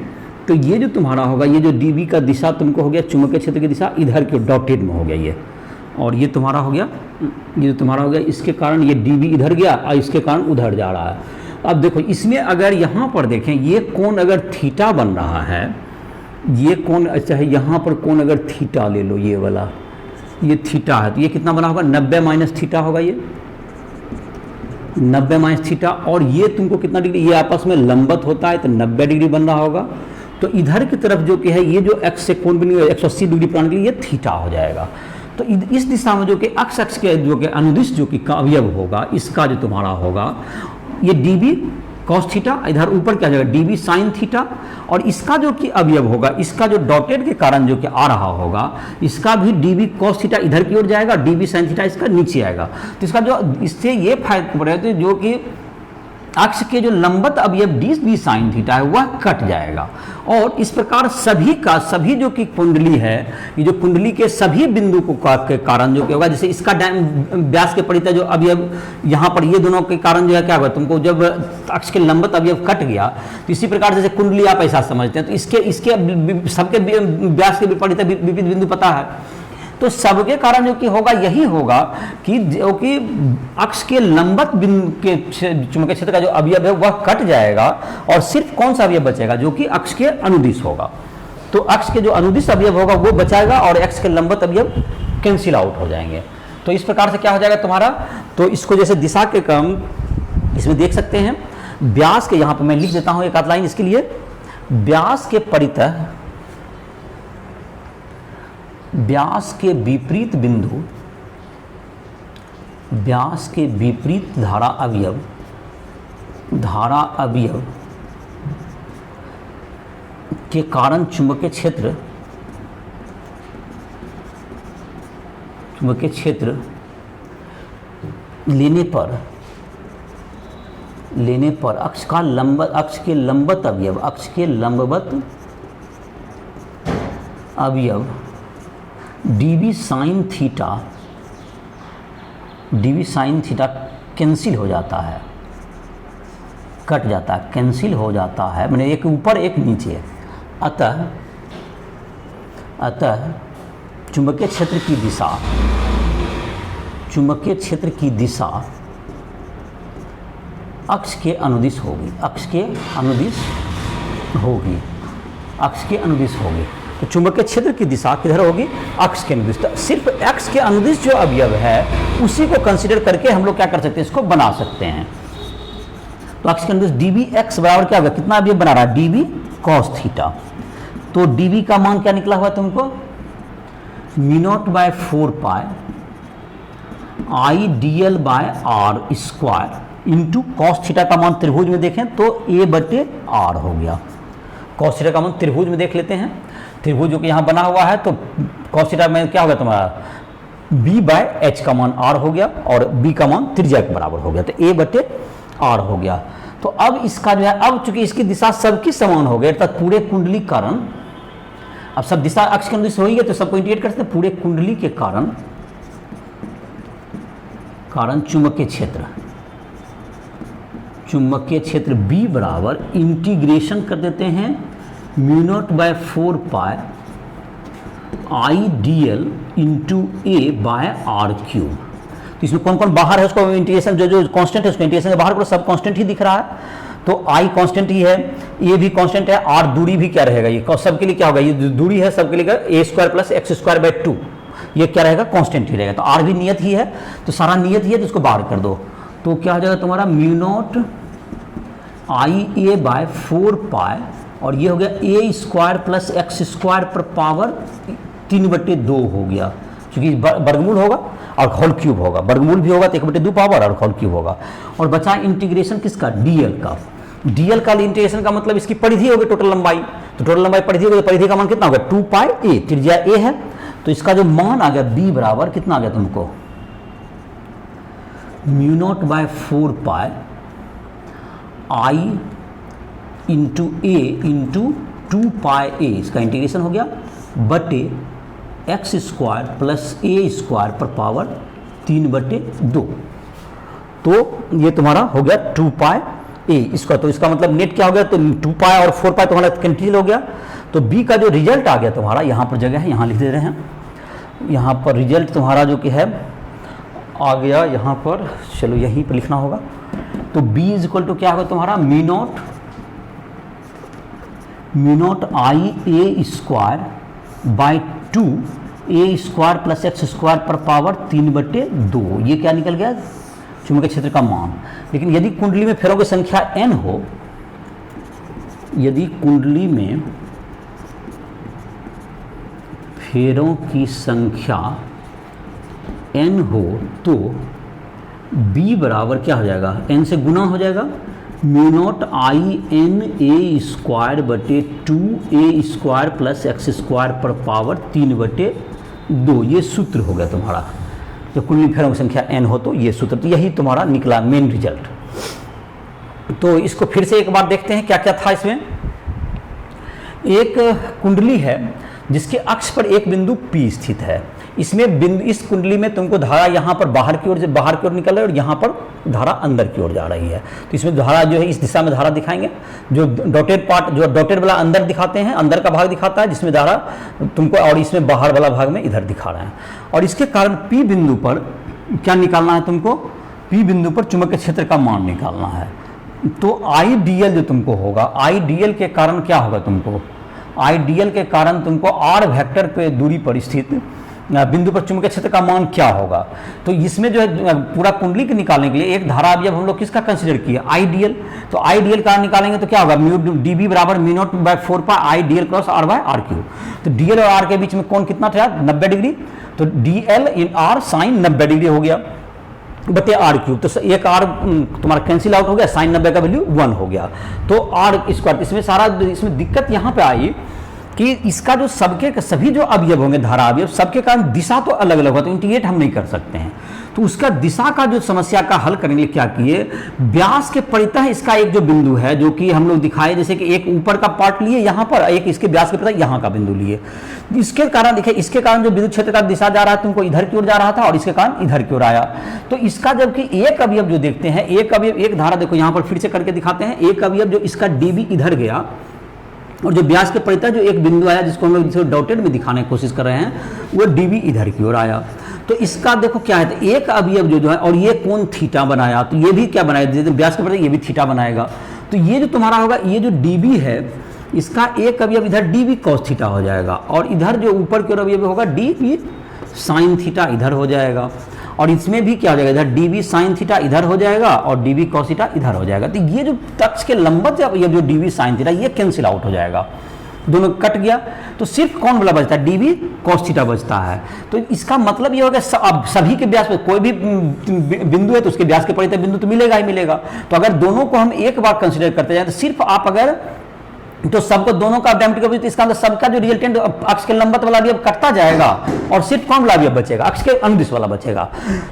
तो ये जो तुम्हारा होगा, ये जो dB का दिशा तुमको हो गया चुंबकीय क्षेत्र की दिशा इधर के डॉटेड में हो गया ये, और ये तुम्हारा हो गया, ये जो तुम्हारा हो गया इसके कारण ये dB इधर गया और इसके कारण उधर जा रहा है। अब देखो इसमें अगर यहाँ पर देखें, ये कोण अगर थीटा बन रहा है, ये कोण चाहे यहाँ पर कोण अगर थीटा ले लो, ये वाला ये थीटा है, तो ये कितना बना होगा 90 माइनस थीटा होगा, ये 90 माइनस थीटा। और ये तुमको कितना डिग्री, ये आपस में लंबवत होता है तो 90 डिग्री बन रहा होगा। तो इधर की तरफ जो कि है ये जो एक्स से कोण बनेगा 180 डिग्री बनाने के लिए ये थीटा हो जाएगा। तो इस दिशा में जो कि अक्ष के जो कि अनुदिश जो कि का अवयव होगा, इसका जो तुम्हारा होगा ये डी बी कॉस थीटा, इधर ऊपर क्या जाएगा डी बी साइन थीटा, और इसका जो कि अवयव होगा, इसका जो डॉटेड के कारण जो कि आ रहा होगा, इसका भी डी बी कॉस थीटा इधर की ओर जाएगा, डी बी साइन थीटा इसका नीचे आएगा। तो इसका जो इससे ये फायदा पड़ेगा जो कि अक्ष के जो लंबवत अवयव डी बी साइन थीटा है वह कट जाएगा। और इस प्रकार सभी जो कि कुंडली है, ये जो कुंडली के सभी बिंदु को के कारण जो कि होगा, जैसे इसका व्यास के परितः जो अवयव यहाँ पर ये दोनों के कारण जो है क्या होगा, तुमको जब अक्ष के लंबवत अवयव कट गया तो इसी प्रकार जैसे कुंडली आप ऐसा समझते हैं, तो इसके सबके व्यास के विपरीत विविध बिंदु पता है, तो सबके कारण जो कि होगा यही होगा कि जो कि अक्ष के लंबवत बिंदु के चुंबकीय क्षेत्र का जो अवयव है वह कट जाएगा, और सिर्फ कौन सा अवयव बचेगा जो कि अक्ष के अनुदिश होगा। तो अक्ष के जो अनुदिश अवयव होगा वो बचाएगा और अक्ष के लंबवत अवयव कैंसिल आउट हो जाएंगे। तो इस प्रकार से क्या हो जाएगा तुम्हारा, तो इसको जैसे दिशा के क्रम इसमें देख सकते हैं, व्यास के यहाँ पर मैं लिख देता हूँ एक आध लाइन इसके लिए, व्यास के परितः व्यास के विपरीत बिंदु, व्यास के विपरीत धारा अवयव के कारण चुंबकीय क्षेत्र लेने पर अक्ष के लंबवत अवयव डीवी साइन थीटा कैंसिल हो जाता है, कट जाता है, कैंसिल हो जाता है, मैंने एक ऊपर एक नीचे। अतः चुंबकीय क्षेत्र की दिशा अक्ष के अनुदिश होगी। तो चुंबकीय क्षेत्र की दिशा किधर होगी, अक्ष के अनुदिश। सिर्फ अक्ष के अनुदिश जो अवयव है उसी को कंसीडर करके हम लोग क्या कर सकते हैं, इसको बना सकते हैं। तो अक्ष के अनुदिश डी बी एक्स बराबर क्या होगा, कितना अवयव बना रहा है, डी बी कॉस थीटा। तो डी बी का मान क्या निकला हुआ तुमको, μ0/4 pi I D l by r square into cos theta का मान त्रिभुज में देखें तो A/R हो गया। कॉस थीटा का मान त्रिभुज में देख लेते हैं, त्रिभुज जो कि यहाँ बना हुआ है, तो कॉस थीटा में क्या होगा तुम्हारा B/H का मान R हो गया और B का मान त्रिज्या के बराबर हो गया, तो A/R हो गया। तो अब इसका जो है, अब चूंकि इसकी दिशा सबकी समान हो गई अर्थात पूरे कुंडली कारण, अब सब दिशा अक्ष के अनुदिश हो ही गए तो सबको इंटीग्रेट कर सकते हैं, पूरे कुंडली के कारण चुंबकीय क्षेत्र B बराबर इंटीग्रेशन कर देते हैं μ0/4 pi I D l into A/R cube. तो इसमें कौन कौन बाहर है उसको इंटीग्रेशन, जो कांस्टेंट है उसको इंटीग्रेशन के बाहर को सब कांस्टेंट ही दिख रहा है, तो आई कांस्टेंट ही है, ए भी कांस्टेंट है, आर दूरी भी क्या रहेगा, ये सबके लिए क्या होगा, ये दूरी है सबके लिए A² + x²/2, ये क्या रहेगा कांस्टेंट ही रहेगा। तो आर भी नियत ही है, तो सारा नियत ही है, तो इसको बाहर कर दो तो क्या हो जाएगा तुम्हारा μ0 IA/4 पाई और ये हो गया A² + x² पर पावर 3/2 हो गया, क्योंकि वर्गमूल होगा और होल क्यूब होगा, वर्गमूल भी होगा तो 1/2 पावर और होल क्यूब होगा। और बचा इंटीग्रेशन किसका, डीएल का। डीएल का इंटीग्रेशन का मतलब इसकी परिधि होगी टोटल लंबाई, तो टोटल लंबाई परिधि होगी, तो परिधि का मान कितना होगा 2 पाई A, त्रिज्या A है, तो इसका जो मान आ गया B बराबर कितना आ गया तुमको μ0/4 pi I into A into 2 pi A, इसका इंटीग्रेशन हो गया बटे x² + A² पर पावर 3/2, तो ये तुम्हारा हो गया 2 पाई A इसका। तो इसका मतलब नेट क्या हो गया, तो 2 पाई और 4 पाई तुम्हारा कैंसिल हो गया। तो B का जो रिजल्ट आ गया तुम्हारा, यहाँ पर जगह है, यहाँ लिख दे रहे हैं, यहाँ पर रिजल्ट तुम्हारा जो कि है आ गया यहाँ पर, चलो यहीं पर लिखना होगा। तो B = क्या होगा तुम्हारा μ0 IA² + x² पर पावर 3/2, ये क्या निकल गया चुंबकीय क्षेत्र का मान। लेकिन यदि कुंडली में फेरों की संख्या n हो, यदि कुंडली में फेरों की संख्या n हो तो b बराबर क्या हो जाएगा, n से गुना हो जाएगा mu naught I N A square बटे 2a² प्लस x² पर पावर 3/2। ये सूत्र हो गया तुम्हारा, जब कुंडली फेरों की संख्या n हो तो ये सूत्र, तो यही तुम्हारा निकला मेन रिजल्ट। तो इसको फिर से एक बार देखते हैं क्या क्या था इसमें। एक कुंडली है जिसके अक्ष पर एक बिंदु P स्थित है। इसमें बिंदु, इस कुंडली में तुमको धारा यहाँ पर बाहर की ओर निकल रही है और यहाँ पर धारा अंदर की ओर जा रही है। तो इसमें धारा जो है इस दिशा में धारा दिखाएंगे, जो डॉटेड पार्ट, जो डॉटेड वाला अंदर दिखाते हैं, अंदर का भाग दिखाता है जिसमें धारा तुमको, और इसमें बाहर वाला भाग में इधर दिखा रहे हैं। और इसके कारण P बिंदु पर क्या निकालना है तुमको, P बिंदु पर चुंबकीय क्षेत्र का मान निकालना है। तो आईडीएल जो तुमको होगा, आईडीएल के कारण क्या होगा तुमको, आईडीएल के कारण तुमको आर वेक्टर पे दूरी पर स्थित बिंदु पर चुंबकीय क्षेत्र का मान क्या होगा। तो इसमें जो है पूरा कुंडली के निकालने के लिए एक धारा अवयव हम लोग किसका कंसीडर किया, आईडीएल। तो आईडीएल का निकालेंगे तो क्या होगा, म्यू डीबी बराबर mu not by 4 pi I DL cross R by R cube. तो डीएल और आर के बीच में कोण कितना था, 90 डिग्री। तो डीएल इन आर साइन 90 डिग्री हो गया बटे आर क्यूब। तो एक आर तुम्हारा कैंसिल आउट हो गया, साइन 90 का वैल्यू 1 हो गया। तो आर स्क्वायर, इसमें सारा, इसमें दिक्कत यहाँ पे आई कि इसका जो सबके सभी जो अवयव होंगे, धारा अवयव, सबके कारण दिशा तो अलग अलग होगा, तो इंटीग्रेट हम नहीं कर सकते हैं। तो उसका दिशा का जो समस्या का हल करने के लिए क्या किए, व्यास के परितः इसका एक जो बिंदु है जो कि हम लोग दिखाए, जैसे कि एक ऊपर का पार्ट लिए यहाँ पर, एक इसके व्यास के परितः यहाँ का बिंदु लिए। इसके कारण देखिए, इसके कारण जो विद्युत क्षेत्र का दिशा जा रहा है तुमको इधर की ओर जा रहा था और इसके कारण इधर की ओर आया। तो इसका जबकि एक अवयव जो देखते हैं, एक अवयव, एक धारा देखो यहाँ पर फिर से करके दिखाते हैं, एक अवयव जो इसका डीबी इधर गया और जो व्यास के परितः जो एक बिंदु आया जिसको हम लोग डॉटेड में दिखाने की कोशिश कर रहे हैं, वो डीबी इधर की ओर आया। तो इसका देखो क्या है, तो एक अवयव जो है, और ये कोण थीटा बनाया, तो ये भी क्या बनाया, जैसे व्यास के परितः ये भी थीटा बनाएगा। तो ये जो तुम्हारा होगा, ये जो डीबी है इसका एक अवयव इधर डीबी कॉस थीटा हो जाएगा, और इधर जो ऊपर की ओर अवयव होगा डीबी साइन थीटा इधर हो जाएगा। और इसमें भी क्या हो जाएगा, इधर डीबी साइन थीटा इधर हो जाएगा और डीबी कॉस थीटा इधर हो जाएगा। तो ये जो तक्ष के लंबवत या जो डीबी साइन थीटा, ये कैंसिल आउट हो जाएगा, दोनों कट गया। तो सिर्फ कौन वाला बचता है, डीबी कॉस थीटा बचता है। तो इसका मतलब ये होगा अब सभी के व्यास पे कोई भी बिंदु है तो उसके व्यास के परितः बिंदु तो मिलेगा ही मिलेगा। तो अगर दोनों को हम एक बार कंसिडर करते जाए, तो सिर्फ आप अगर, तो सबको दोनों का डायमीटर का, इसका मतलब सबका जो रिजल्टेंट अक्ष के लंबवत वाला अवयव कटता जाएगा और सिर्फ कौन वाला अवयव बचेगा, अक्ष के अनुदिश वाला बचेगा।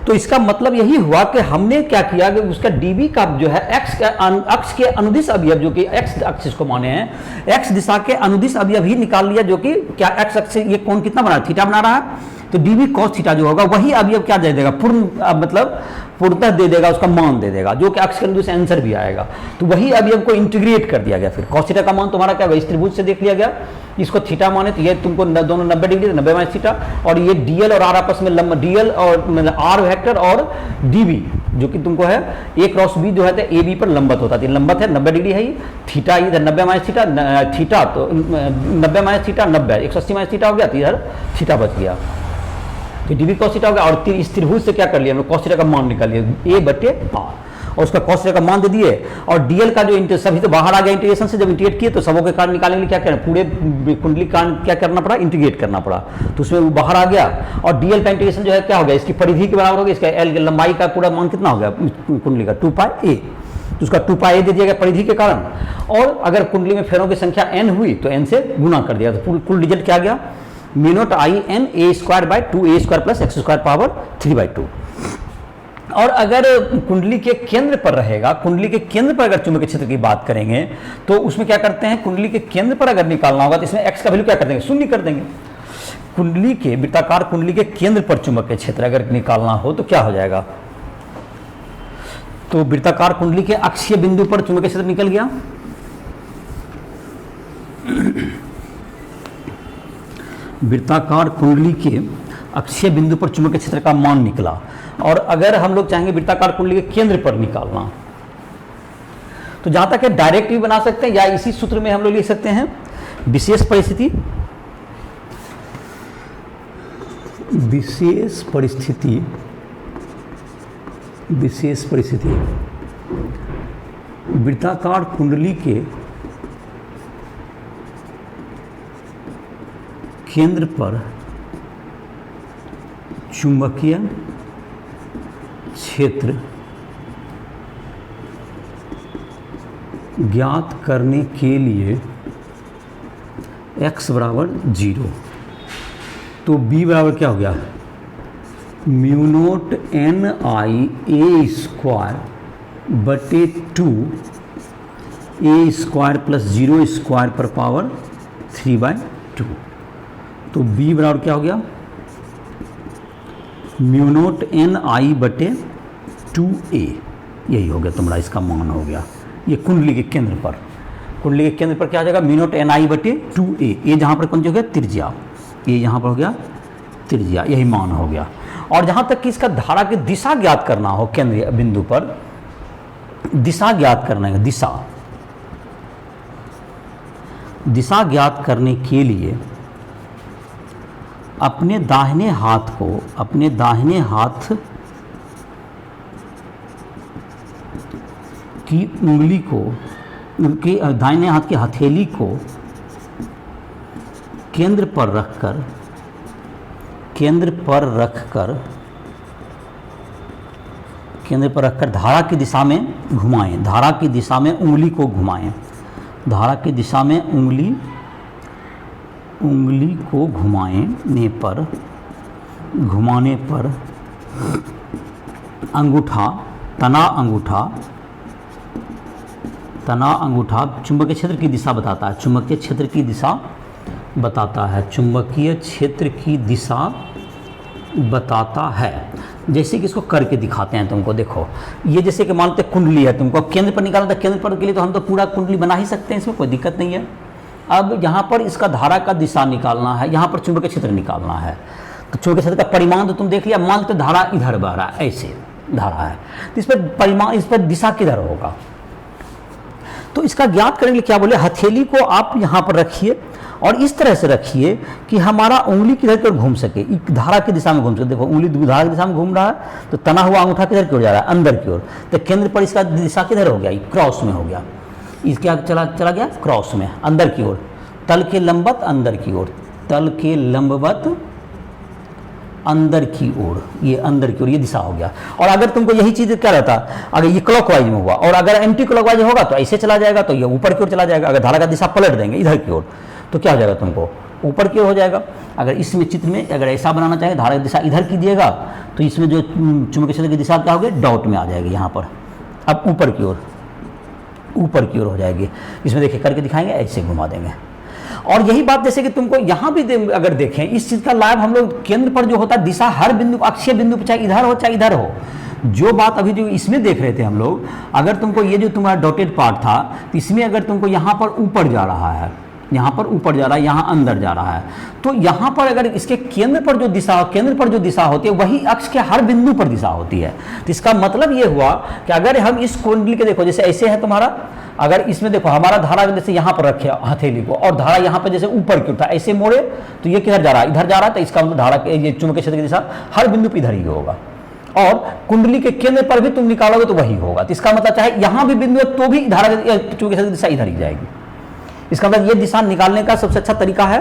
तो इसका मतलब यही हुआ कि हमने क्या किया कि उसका डीबी का जो है अक्ष के अनुदिश अवयव, जो कि एक्स अक्ष को माने हैं, एक्स दिशा के अनुदिश अवयव ही निकाल लिया, जो कि क्या एक्स अक्ष से ये कोण कितना बना रहा है, थीटा बना रहा है। तो डीबी कॉस थीटा जो होगा वही अवयव क्या दे देगा, पूर्ण मतलब पूर्णतः दे देगा, उसका मान दे देगा, जो कि अक्ष के अनुदिश से आंसर भी आएगा। तो वही अवयव को इंटीग्रेट कर दिया गया। फिर कॉस थीटा का मान तुम्हारा क्या होगा, इस त्रिभुज से देख लिया गया, इसको थीटा माने तो ये तुमको दोनों 90 डिग्री, 90 माइनस थीटा, और ये डीएल और आर आपस में लंब, डीएल और मतलब आर वेक्टर और डीबी जो कि तुमको है ए क्रॉस बी जो है तो ए बी पर लंबवत होता है, लंबवत है 90 डिग्री है ये, थीटा इधर 90 माइनस थीटा, थीटा तो 90 माइनस थीटा 90, 180 माइनस थीटा हो गया, तो इधर थीटा बच गया। तो डीबी कॉस थीटा हो गया। और इस त्रिभुज से क्या कर लिया हम लोग, कॉस थीटा का मान निकाल लिया ए बटे आर, और उसका कॉस थीटा का मान दे दिए। और डीएल का जो सभी तो बाहर आ गया इंटीग्रेशन से, जब इंटीग्रेट किए तो सबों के कारण निकालने के लिए क्या करना, पूरे कुंडली कारण क्या करना पड़ा, इंटीग्रेट करना पड़ा। तो उसमें वो बाहर आ गया। और डीएल का इंटीग्रेशन जो है क्या हो गया, इसकी परिधि के बराबर हो गया, इसका एल लंबाई का पूरा मान कितना हो गया कुंडली का, 2 पाई ए। तो उसका 2 पाई ए दे दिया गया परिधि के कारण। और अगर कुंडली में फेरों की संख्या n हुई तो n से गुना कर दिया, तो कुल रिजल्ट क्या गया, mu naught I N A square by 2a² plus x² power 3/2। और अगर कुंडली के केंद्र पर रहेगा, कुंडली के केंद्र पर अगर चुंबकीय क्षेत्र की बात करेंगे तो उसमें क्या करते हैं, कुंडली के केंद्र पर अगर निकालना होगा तो इसमें x का वैल्यू क्या कर देंगे, 0 कर देंगे। कुंडली के वृत्ताकार कुंडली के केंद्र पर चुंबकीय क्षेत्र अगर निकालना हो तो क्या हो जाएगा, तो वृत्ताकार कुंडली के अक्षीय बिंदु पर चुंबकीय क्षेत्र निकल गया, वृत्ताकार कुंडली के अक्षीय बिंदु पर चुंबकीय क्षेत्र का मान निकला। और अगर हम लोग चाहेंगे वृत्ताकार कुंडली के केंद्र पर निकालना, तो जहां तक है डायरेक्ट भी बना सकते हैं या इसी सूत्र में हम लोग लिख सकते हैं, विशेष परिस्थिति वृत्ताकार कुंडली के केंद्र पर चुंबकीय क्षेत्र ज्ञात करने के लिए x बराबर 0, तो b बराबर क्या हो गया, म्यू नोट एन आई ए स्क्वायर बटे 2 ए स्क्वायर प्लस 0 स्क्वायर पर पावर 3/2। तो b बराबर क्या हो गया, म्यू नोट एन आई बटे 2a, यही हो गया तुम्हारा इसका मान हो गया। ये कुंडली के केंद्र पर, कुंडली के केंद्र पर क्या हो जाएगा, म्यू नोट एन आई बटे 2a, ये जहाँ पर कौन हो गया त्रिज्या, ये यहाँ पर हो गया त्रिज्या, यही मान हो गया। और जहाँ तक कि इसका धारा की दिशा ज्ञात करना हो केंद्रीय बिंदु पर, दिशा ज्ञात करना है, दिशा ज्ञात करने के लिए अपने दाहिने हाथ को, अपने दाहिने हाथ की उंगली को, उनके दाहिने हाथ की हथेली को केंद्र पर रखकर, केंद्र पर रखकर धारा की दिशा में घुमाएं, धारा की दिशा में उंगली को घुमाएं, धारा की दिशा में उंगली को घुमाने पर अंगूठा, तना अंगूठा चुंबकीय क्षेत्र की दिशा बताता है, चुंबकीय क्षेत्र की दिशा बताता है, चुंबकीय क्षेत्र की दिशा बताता है। जैसे कि इसको करके दिखाते हैं तुमको, देखो ये जैसे कि मानते कुंडली है, तुमको केंद्र पर निकालना था, केंद्र पर के लिए तो हम तो पूरा कुंडली बना ही सकते हैं, इसमें कोई दिक्कत नहीं है। अब यहाँ पर इसका धारा का दिशा निकालना है, यहाँ पर चुंबकीय क्षेत्र निकालना है, तो चुंबकीय क्षेत्र का परिमाण तो तुम देख लिया, मान तो धारा इधर बह रहा है, ऐसे धारा है, तो इस पर परिमाण, इस पर दिशा किधर होगा, तो इसका ज्ञात करने के लिए क्या बोले, हथेली को आप यहाँ पर रखिए और इस तरह से रखिए कि हमारा उंगली किधर की ओर घूम सके, धारा की दिशा में घूम सके। देखो उंगली धारा की दिशा में घूम रहा है, तो तना हुआ अंगूठा किधर की ओर जा रहा है, अंदर की ओर, तो केंद्र पर इसका दिशा किधर हो गया, क्रॉस में हो गया, इसके आगे चला गया क्रॉस में, अंदर की ओर, तल के लंबवत अंदर की ओर, तल के लंबवत अंदर की ओर, ये अंदर की ओर, ये दिशा हो गया। और अगर तुमको यही चीज क्या रहता, अगर ये क्लॉकवाइज में हुआ और अगर एंटी क्लॉकवाइज होगा तो ऐसे चला जाएगा, तो ये ऊपर की ओर चला जाएगा। अगर धारा का दिशा पलट देंगे इधर की ओर तो क्या हो जाएगा, तुमको ऊपर की ओर हो जाएगा। अगर इसमें चित्र में अगर ऐसा बनाना चाहे, धारा की दिशा इधर कीजिएगा, तो इसमें जो चुंबकीय क्षेत्र की दिशा क्या होगी, डॉट में आ जाएगी यहाँ पर, अब ऊपर की ओर हो जाएगी। इसमें देखिए करके दिखाएंगे, ऐसे घुमा देंगे। और यही बात जैसे कि तुमको यहाँ भी अगर देखें, इस चीज़ का लाभ हम लोग केंद्र पर जो होता है, दिशा हर बिंदु, अक्षीय बिंदु पर, चाहे इधर हो चाहे इधर हो, जो बात अभी जो इसमें देख रहे थे हम लोग, अगर तुमको ये जो तुम्हारा डॉटेड पार्ट था, इसमें अगर तुमको यहाँ पर ऊपर जा रहा है, यहाँ पर ऊपर जा रहा है, यहाँ अंदर जा रहा है, तो यहाँ पर अगर इसके केंद्र पर जो दिशा होती है, वही अक्ष के हर बिंदु पर दिशा होती है। तो इसका मतलब ये हुआ कि अगर हम इस कुंडली के देखो, जैसे ऐसे है तुम्हारा, अगर इसमें देखो हमारा धारा जैसे यहाँ पर रखे हथेली को, और धारा यहाँ पर जैसे ऊपर की ओर था, ऐसे मोड़े तो ये किधर जा रहा है, इधर जा रहा है, तो इसका मतलब धारा के ये चुंबकीय क्षेत्र की दिशा हर बिंदु पर इधर ही होगा। और कुंडली के केंद्र पर भी तुम निकालोगे तो वही होगा। तो इसका मतलब चाहे यहाँ भी बिंदु है तो भी धारा चुंबकीय क्षेत्र की दिशा इधर ही जाएगी। इसका मतलब ये दिशा निकालने का सबसे अच्छा तरीका है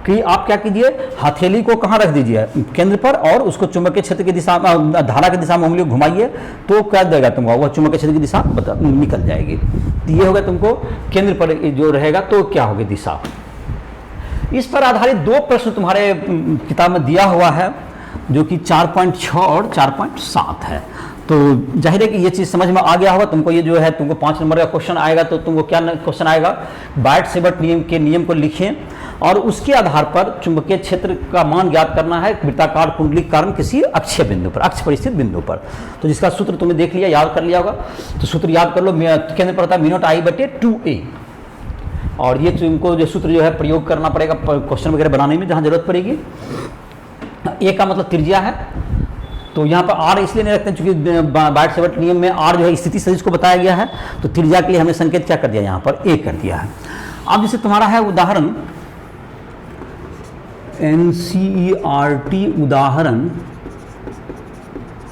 कि आप क्या कीजिए, हथेली को कहाँ रख दीजिए, केंद्र पर, और उसको चुंबकीय क्षेत्र की दिशा, धारा की दिशा में उंगली घुमाइए, तो क्या देगा तुमको, वह चुंबकीय क्षेत्र की दिशा निकल जाएगी। तो ये होगा तुमको केंद्र पर जो रहेगा तो क्या होगी दिशा। इस पर आधारित 2 प्रश्न तुम्हारे किताब में दिया हुआ है, जो कि 4.6 और 4.7 है। तो जाहिर है कि ये चीज़ समझ में आ गया होगा तुमको। ये जो है तुमको 5 नंबर का क्वेश्चन आएगा, तो तुमको क्या क्वेश्चन आएगा, बायट-सेवर्ट नियम को लिखें और उसके आधार पर चुंबकीय क्षेत्र का मान ज्ञात करना है वृत्ताकार कुंडली के कारण किसी अक्षीय बिंदु पर, अक्ष पर स्थित बिंदु पर। तो जिसका सूत्र तुमने देख लिया, याद कर लिया होगा, तो सूत्र याद कर लो। केंद्र पर होता है म्यू नॉट आई बटे 2a, और ये तुमको जो सूत्र जो है प्रयोग करना पड़ेगा क्वेश्चन वगैरह बनाने में जहाँ जरूरत पड़ेगी। ए का मतलब त्रिज्या है, तो यहाँ पर आर इसलिए नहीं रखते हैं क्योंकि बायट-सेवर्ट नियम में आर जो है स्थिति सदिश को बताया गया है, तो त्रिज्या के लिए हमने संकेत क्या कर दिया, यहाँ पर ए कर दिया है। अब जैसे तुम्हारा है उदाहरण NCERT उदाहरण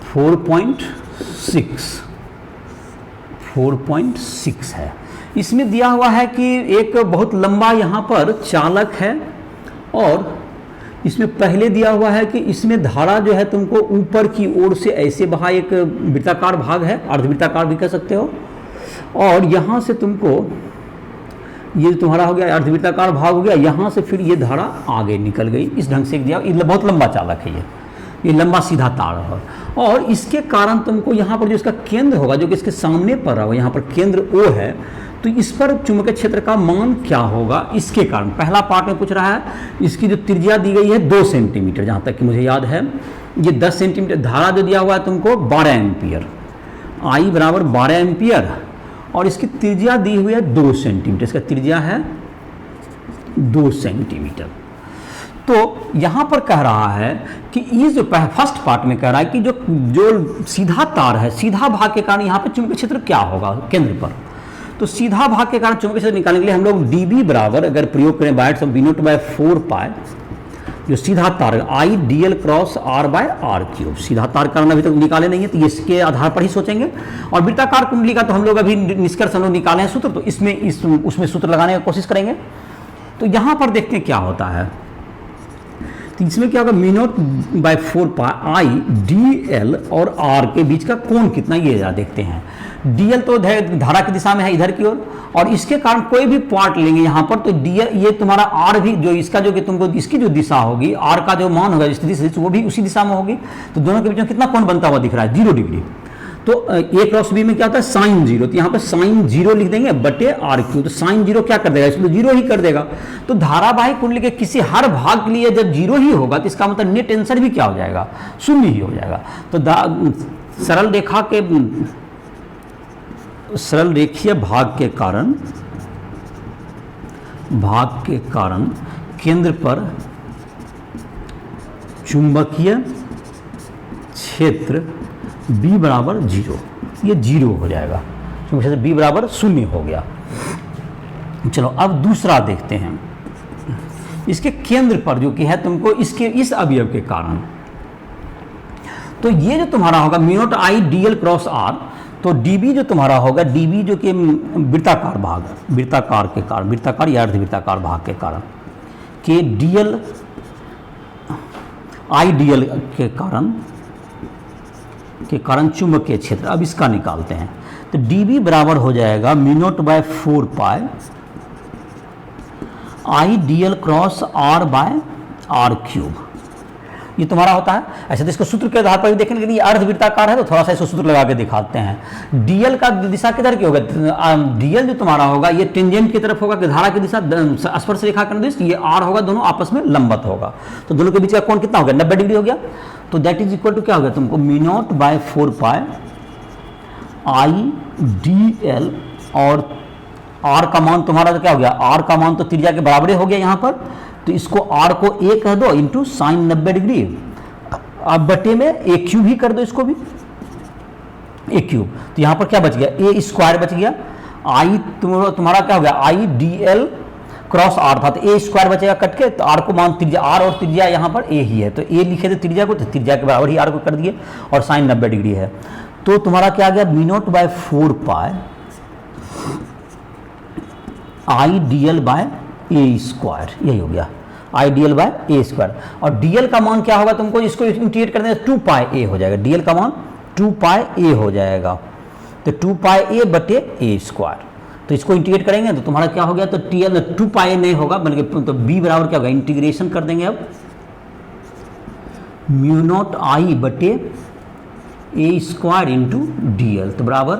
4.6 है। इसमें दिया हुआ है कि एक बहुत लंबा यहाँ पर चालक है और इसमें पहले दिया हुआ है कि इसमें धारा जो है तुमको ऊपर की ओर से ऐसे बहा, एक वृत्ताकार भाग है, अर्धवृत्ताकार भी कह सकते हो, और यहाँ से तुमको ये तुम्हारा हो गया अर्धवृत्ताकार भाग हो गया, यहाँ से फिर ये धारा आगे निकल गई, इस ढंग से दिया। ये बहुत लंबा चालक है, ये लंबा सीधा तार है, और इसके कारण तुमको यहाँ पर जो इसका केंद्र होगा, जो कि इसके सामने पर रहा, यहाँ पर केंद्र O है, तो इस पर चुंबकीय क्षेत्र का मान क्या होगा इसके कारण। पहला पार्ट में पूछ रहा है, इसकी जो त्रिज्या दी गई है 2 सेंटीमीटर, जहाँ तक कि मुझे याद है, ये 10 सेंटीमीटर, धारा जो दिया हुआ है तुमको 12 एम्पियर, I बराबर 12 एम्पियर, और इसकी त्रिज्या दी हुई है 2 सेंटीमीटर, इसका त्रिज्या है 2 सेंटीमीटर। तो यहाँ पर कह रहा है कि ये जो फर्स्ट पार्ट में कह रहा है कि जो सीधा तार है, सीधा भाग के कारण यहाँ पर चुंबकीय क्षेत्र क्या होगा केंद्र पर। तो सीधा भाग के कारण चुंबकीय क्षेत्र निकालने के लिए हम लोग dB बराबर अगर प्रयोग करें बाय V0/4 पाई, जो सीधा तार I dl cross R by R cube, सीधा तार कारण अभी तक निकाले नहीं है, तो इसके आधार पर ही सोचेंगे। और वृत्ताकार कुंडली का तो हम लोग अभी निष्कर्ष हम लोग निकाले हैं सूत्र, तो उसमें सूत्र लगाने की कोशिश करेंगे। तो यहाँ पर देखते हैं क्या होता है, तो इसमें क्या होगा, V0/4 पाई I dl और R के बीच का कोण कितना, ये देखते हैं। dl तो धारा की दिशा में है इधर की ओर, और इसके कारण कोई भी पॉइंट लेंगे यहाँ पर, तो dl ये तुम्हारा R भी जो इसका जो कि तुमको इसकी जो दिशा होगी, R का जो मान होगा स्थिति से, वो भी उसी दिशा में होगी, तो दोनों के बीच में कितना कोण बनता हुआ दिख रहा है, 0 डिग्री। तो A क्रॉस B में क्या होता है, साइन 0, तो यहाँ पर साइन 0 लिख देंगे बटे R क्यूब, तो साइन 0 क्या कर देगा, इसको 0 ही कर देगा। तो धारावाहिक कुंडली के किसी हर भाग के लिए जब 0 ही होगा, तो इसका मतलब नेट आंसर भी क्या हो जाएगा, 0 ही हो जाएगा। तो सरल रेखीय भाग के कारण केंद्र पर चुंबकीय क्षेत्र B बराबर 0, ये 0 हो जाएगा, चुंबकीय क्षेत्र B बराबर 0 हो गया। चलो अब दूसरा देखते हैं, इसके केंद्र पर जो कि है तुमको इसके इस अवयव के कारण, तो ये जो तुम्हारा होगा V0I dl क्रॉस R, तो dB जो तुम्हारा होगा, dB जो कि वृत्ताकार भाग, वृत्ताकार के कारण, वृत्ताकार या अर्धवृत्ताकार भाग के कारण के dl I dl के कारण चुंबकीय क्षेत्र, अब इसका निकालते हैं। तो dB बराबर हो जाएगा V0/4 pi I dl cross R by R cube, ये तुम्हारा होता है। ऐसे तो इसको सूत्र के आधार पर भी देखेंगे, लेकिन ये अर्धवृत्ताकार है तो थोड़ा सा इसको सूत्र लगा के दिखाते हैं। dl का दिशा किधर की होगा, dl जो तुम्हारा होगा ये टेंजेंट की तरफ होगा, कि धारा की दिशा स्पर्श रेखा का निर्देश, ये R होगा, दोनों आपस में लंबत होगा, तो दोनों के बीच का कोण कितना हो गया, 90 डिग्री हो गया। तो दैट इज इक्वल टू क्या हो गया तुमको, V0/4 पाई I dl, और R का मान तुम्हारा तो क्या हो गया, R का मान तो त्रिज्या के बराबर हो गया यहाँ पर, तो इसको R को A कह दो इंटू साइन 90 डिग्री, अब बटे में A क्यूब ही कर दो, इसको भी A क्यूब, तो यहाँ पर क्या बच गया, A स्क्वायर बच गया, I तुम्हारा क्या हो गया, I dl क्रॉस R था, तो A स्क्वायर बचेगा कट के, तो R को मान त्रिज्या, R और त्रिज्या यहाँ पर A ही है, तो A लिखे थे त्रिज्या को, तो त्रिज्या के बराबर ही R को कर दिए, और साइन 90 डिग्री है। तो तुम्हारा क्या आ गया, V0/4 pi I dl by A square, यही हो गया, I dl by A square. और dl का मान क्या होगा तुमको, इसको इंटीग्रेट करने से 2 पाई A हो जाएगा, dl का मान 2 पाई A हो जाएगा, तो 2 पाई A बटे A स्क्वायर, तो इसको इंटीग्रेट करेंगे तो तुम्हारा क्या हो गया, तो 2 पाई नहीं होगा, बल्कि तो B बराबर क्या होगा, इंटीग्रेशन कर देंगे अब μ0I बटे A स्क्वायर इंटू dl, तो बराबर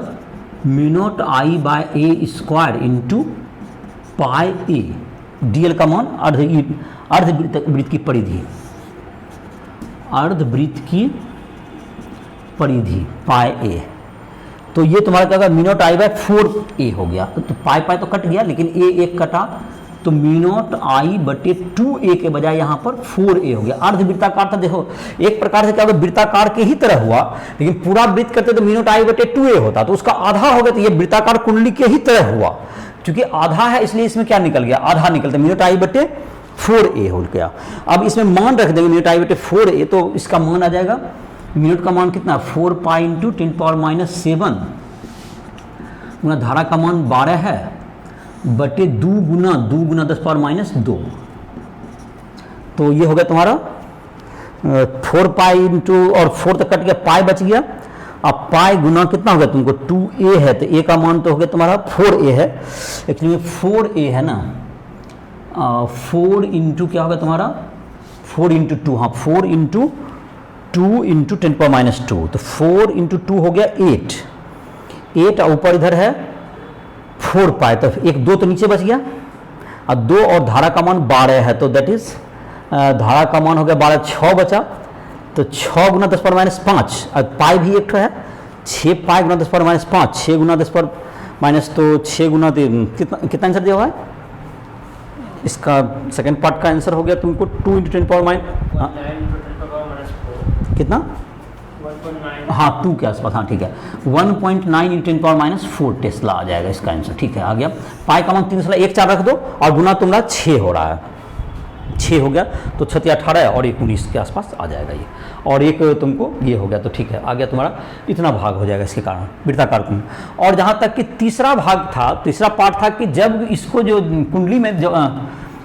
μ0I by A square into pi A, dl का मान अर्धवृत्त की परिधि, अर्धवृत्त की परिधि पाई A, तो ये तुम्हारा क्या होगा, μ0I/4A हो गया, तो पाई तो कट गया, लेकिन A एक कटा, तो μ0I बटे 2A के बजाय यहाँ पर 4A हो गया। अर्धवृत्ताकार था, देखो एक प्रकार से क्या होगा, वृत्ताकार के ही तरह हुआ, लेकिन पूरा वृत्त करते तो μ0I बटे 2A होता, तो उसका आधा हो गया, तो ये वृत्ताकार कुंडली के ही तरह हुआ, क्योंकि आधा है इसलिए इसमें क्या निकल गया, आधा निकलता, μ0I बटे 4A हो गया। अब इसमें मान रख देंगे μ0I बटे 4A, तो इसका मान आ जाएगा, मिनट का मान कितना, 4 पाई इंटू 10⁻⁷, गुना धारा का मान 12 है, बटे 2 गुना 10⁻², तो ये हो गया तुम्हारा 4 पाई इंटू, और 4 तक कट गया, पाई बच गया। अब पाई गुना कितना हो गया तुमको, 2a है, तो a का मान तो हो गया तुम्हारा 4a है, एक्चुअली 4a है ना, 4 इंटू क्या होगा तुम्हारा, 4 इंटू 2, हाँ 4 इंटू 2 इंटू 10⁻², तो 4 इंटू 2 हो गया 8 और ऊपर इधर है 4 पाई, तो एक 2 तो नीचे बच गया, अब 2 और धारा का मान 12 है, तो दैट इज धारा का मान हो गया 12, 6 बचा, तो 6 गुना 10⁻5, और पाई भी एक है, 6 पाई गुना 10⁻5, 6 गुना 10⁻, तो 6 गुना कितना आंसर दिया हुआ है इसका, सेकंड पार्ट का आंसर हो गया तुमको 2 इंटू 10⁻, कितना, 1.9, हाँ 2 के आसपास, हाँ ठीक है, 1.9 इंटू 10⁻4 टेस्ला आ जाएगा इसका आंसर, ठीक है आ गया। पाई का मान 3 1 4 रख दो, और गुना तुम्हारा 6 हो रहा है, 6 हो गया, तो 6 18 और 1 19 के आसपास आ जाएगा ये, और एक तुमको ये हो गया, तो ठीक है आ गया तुम्हारा, इतना भाग हो जाएगा इसके कारण वृत्ताकार कुंडली। और जहाँ तक कि तीसरा भाग था, तीसरा पार्ट था कि जब इसको जो कुंडली में जो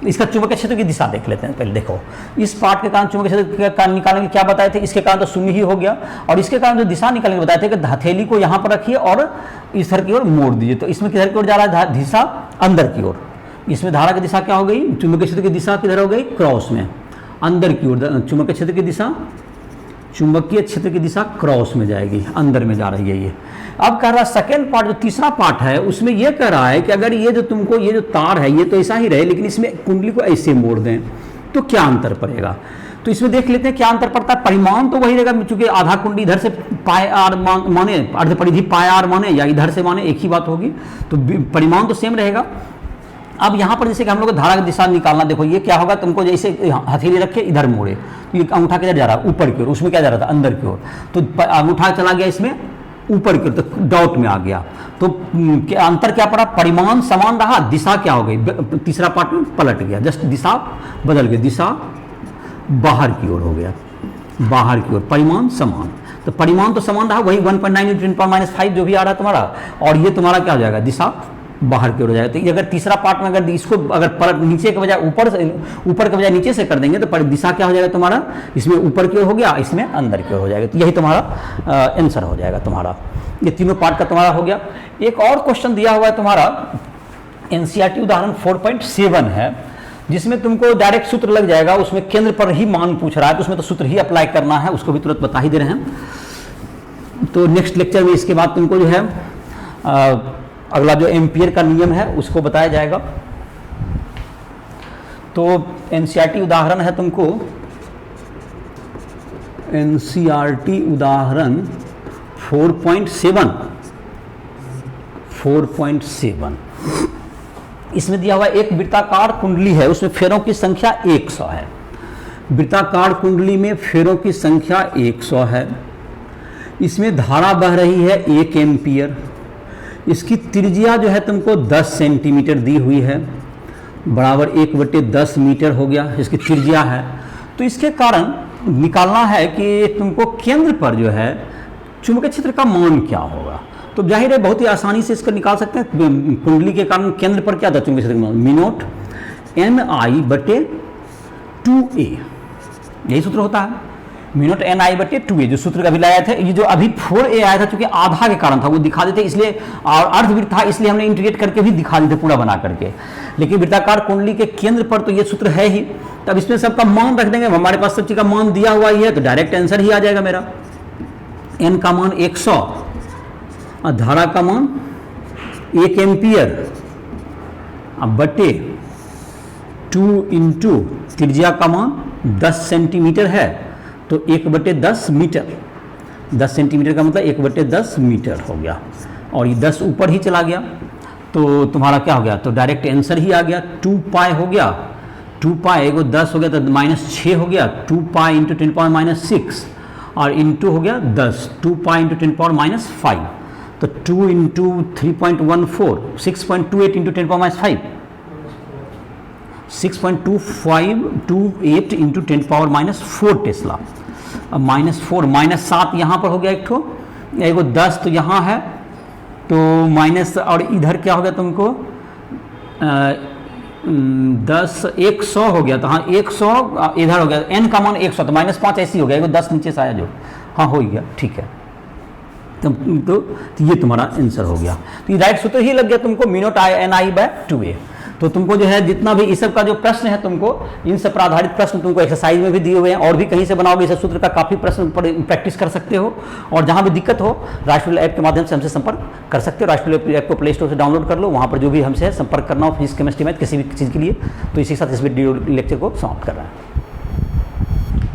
इसका चुंबकीय क्षेत्र की दिशा देख लेते हैं पहले। देखो इस पार्ट के कारण चुंबकीय क्षेत्र का निकालने के क्या बताए थे, इसके कारण तो शून्य ही हो गया, और इसके कारण जो दिशा निकालने के बताए थे कि हथेली को यहाँ पर रखिए और इस तरह की ओर मोड़ दीजिए, तो इसमें किधर की ओर जा रहा है, दिशा अंदर की ओर, इसमें धारा की दिशा क्या हो गई, चुंबकीय क्षेत्र की दिशा किधर हो गई, क्रॉस में, अंदर की ओर, चुंबकीय क्षेत्र की दिशा, चुंबकीय क्षेत्र की दिशा क्रॉस में जाएगी, अंदर में जा रही है ये। अब कह रहा सेकेंड पार्ट, जो तीसरा पार्ट है उसमें ये कह रहा है कि अगर ये जो तुमको ये जो तार है ये तो ऐसा ही रहे, लेकिन इसमें कुंडली को ऐसे मोड़ दें तो क्या अंतर पड़ेगा, तो इसमें देख लेते हैं क्या अंतर पड़ता है। परिमाण तो वही रहेगा, चूंकि आधा कुंडली इधर से पाए आर माने, अर्ध परिधि पाए आर माने, या इधर से माने, एक ही बात होगी, तो परिमाण तो सेम रहेगा। अब यहाँ पर जैसे कि हम लोग धारा की दिशा निकालना, देखो ये क्या होगा, तुमको जैसे हथेली रख के इधर मोड़े, तो ये अंगूठा किधर जा रहा है, ऊपर की ओर, उसमें क्या जा रहा था, अंदर की ओर, तो अंगूठा चला गया इसमें ऊपर की ओर, तो डॉट में आ गया, तो अंतर क्या पड़ा, परिमाण समान रहा, दिशा क्या हो गई, तीसरा पार्ट में पलट गया, जस्ट दिशा बदल गई, दिशा बाहर की ओर हो गया, बाहर की ओर, परिमाण समान, तो परिमाण तो समान रहा, वही 1.9 इंटू 10⁻5 जो भी आ रहा है तुम्हारा, और ये तुम्हारा क्या हो जाएगा, दिशा बाहर की ओर हो जाएगा। तो अगर तीसरा पार्ट में अगर इसको अगर पलट नीचे के बजाय ऊपर के बजाय नीचे से कर देंगे, तो दिशा क्या हो जाएगा तुम्हारा, इसमें ऊपर की ओर हो गया, इसमें अंदर की ओर हो जाएगा, तो यही तुम्हारा आंसर हो जाएगा तुम्हारा। ये तीनों पार्ट का तुम्हारा हो गया। एक और क्वेश्चन दिया हुआ है तुम्हारा, एनसीईआरटी उदाहरण 4.7 है, जिसमें तुमको डायरेक्ट सूत्र लग जाएगा, उसमें केंद्र पर ही मान पूछ रहा है, तो उसमें तो सूत्र ही अप्लाई करना है, उसको भी तुरंत बता ही दे रहे हैं। तो नेक्स्ट लेक्चर में इसके बाद तुमको जो है अगला जो एम्पियर का नियम है उसको बताया जाएगा। तो एनसीईआरटी उदाहरण है तुमको, एनसीईआरटी उदाहरण 4.7 इसमें दिया हुआ एक वृत्ताकार कुंडली है, उसमें फेरों की संख्या 100 है। वृत्ताकार कुंडली में फेरों की संख्या 100 है, इसमें धारा बह रही है 1 एम्पियर, इसकी त्रिज्या जो है तुमको 10 सेंटीमीटर दी हुई है, बराबर 1/10 मीटर हो गया इसकी त्रिज्या है। तो इसके कारण निकालना है कि तुमको केंद्र पर जो है चुंबकीय क्षेत्र का मान क्या होगा। तो जाहिर है बहुत ही आसानी से इसको निकाल सकते हैं। कुंडली के कारण केंद्र पर क्या था चुंबकीय क्षेत्र का मान, μ0 Ni/2a, यही सूत्र होता है, μ0 Ni/2a, जो सूत्र अभी लाया था। ये जो अभी 4a आया था, चूंकि आधा के कारण था, वो दिखा देते इसलिए, और अर्धवृत्त था इसलिए हमने इंटीग्रेट करके भी दिखा देते पूरा बना करके, लेकिन वृत्ताकार कुंडली के केंद्र पर तो ये सूत्र है ही। तब इसमें सबका मान रख देंगे, हमारे पास सब चीज का मान दिया हुआ ही है, तो डायरेक्ट आंसर ही आ जाएगा मेरा। n का मान 100 और धारा का मान 1 एम्पियर बटे 2 इंटू त्रिज्या का मान 10 सेंटीमीटर है, तो 1/10 मीटर, 10 सेंटीमीटर का मतलब 1/10 मीटर हो गया, और ये 10 ऊपर ही चला गया, तो तुम्हारा क्या हो गया, तो डायरेक्ट आंसर ही आ गया। 2 पाई हो गया, 2 पाई एगो 10 हो गया तो -6 हो गया, 2 पाई इंटू 10⁻6 और इंटू हो गया 10, 2 पाई इंटू 10⁻5, तो 2 इंटू 3.14, 6.28 इंटू 10⁻5, 6.2528 इंटू 10⁻4 टेस्ला। अब -4 -7 यहाँ पर हो गया, एक ठो एगो 10 तो यहाँ है, तो माइनस, और इधर क्या हो गया तुमको 10 100 हो गया, तो हाँ 100 इधर हो गया, n का मान 100, तो -5 ऐसे ही हो गया, 10 नीचे से आया जो, हाँ हो गया, ठीक है। तो ये तुम्हारा आंसर हो गया। तो ये राइट सूत्र ही लग गया तुमको, μ0 तो तुमको जो है जितना भी इस सब का जो प्रश्न है, तुमको इन सब पर आधारित प्रश्न तुमको एक्सरसाइज में भी दिए हुए हैं, और भी कहीं से बनाओगे इस सूत्र का काफ़ी प्रश्न प्रैक्टिस कर सकते हो। और जहाँ भी दिक्कत हो राष्ट्रपति ऐप के माध्यम से हमसे संपर्क कर सकते हो। राष्ट्रपति ऐप को प्ले स्टोर से डाउनलोड कर लो, वहाँ पर जो भी हमसे संपर्क करना हो फिजिक्स केमिस्ट्री मैथ किसी भी चीज़ के लिए। तो इसी के साथ इस वीडियो लेक्चर को समाप्त कर रहा है।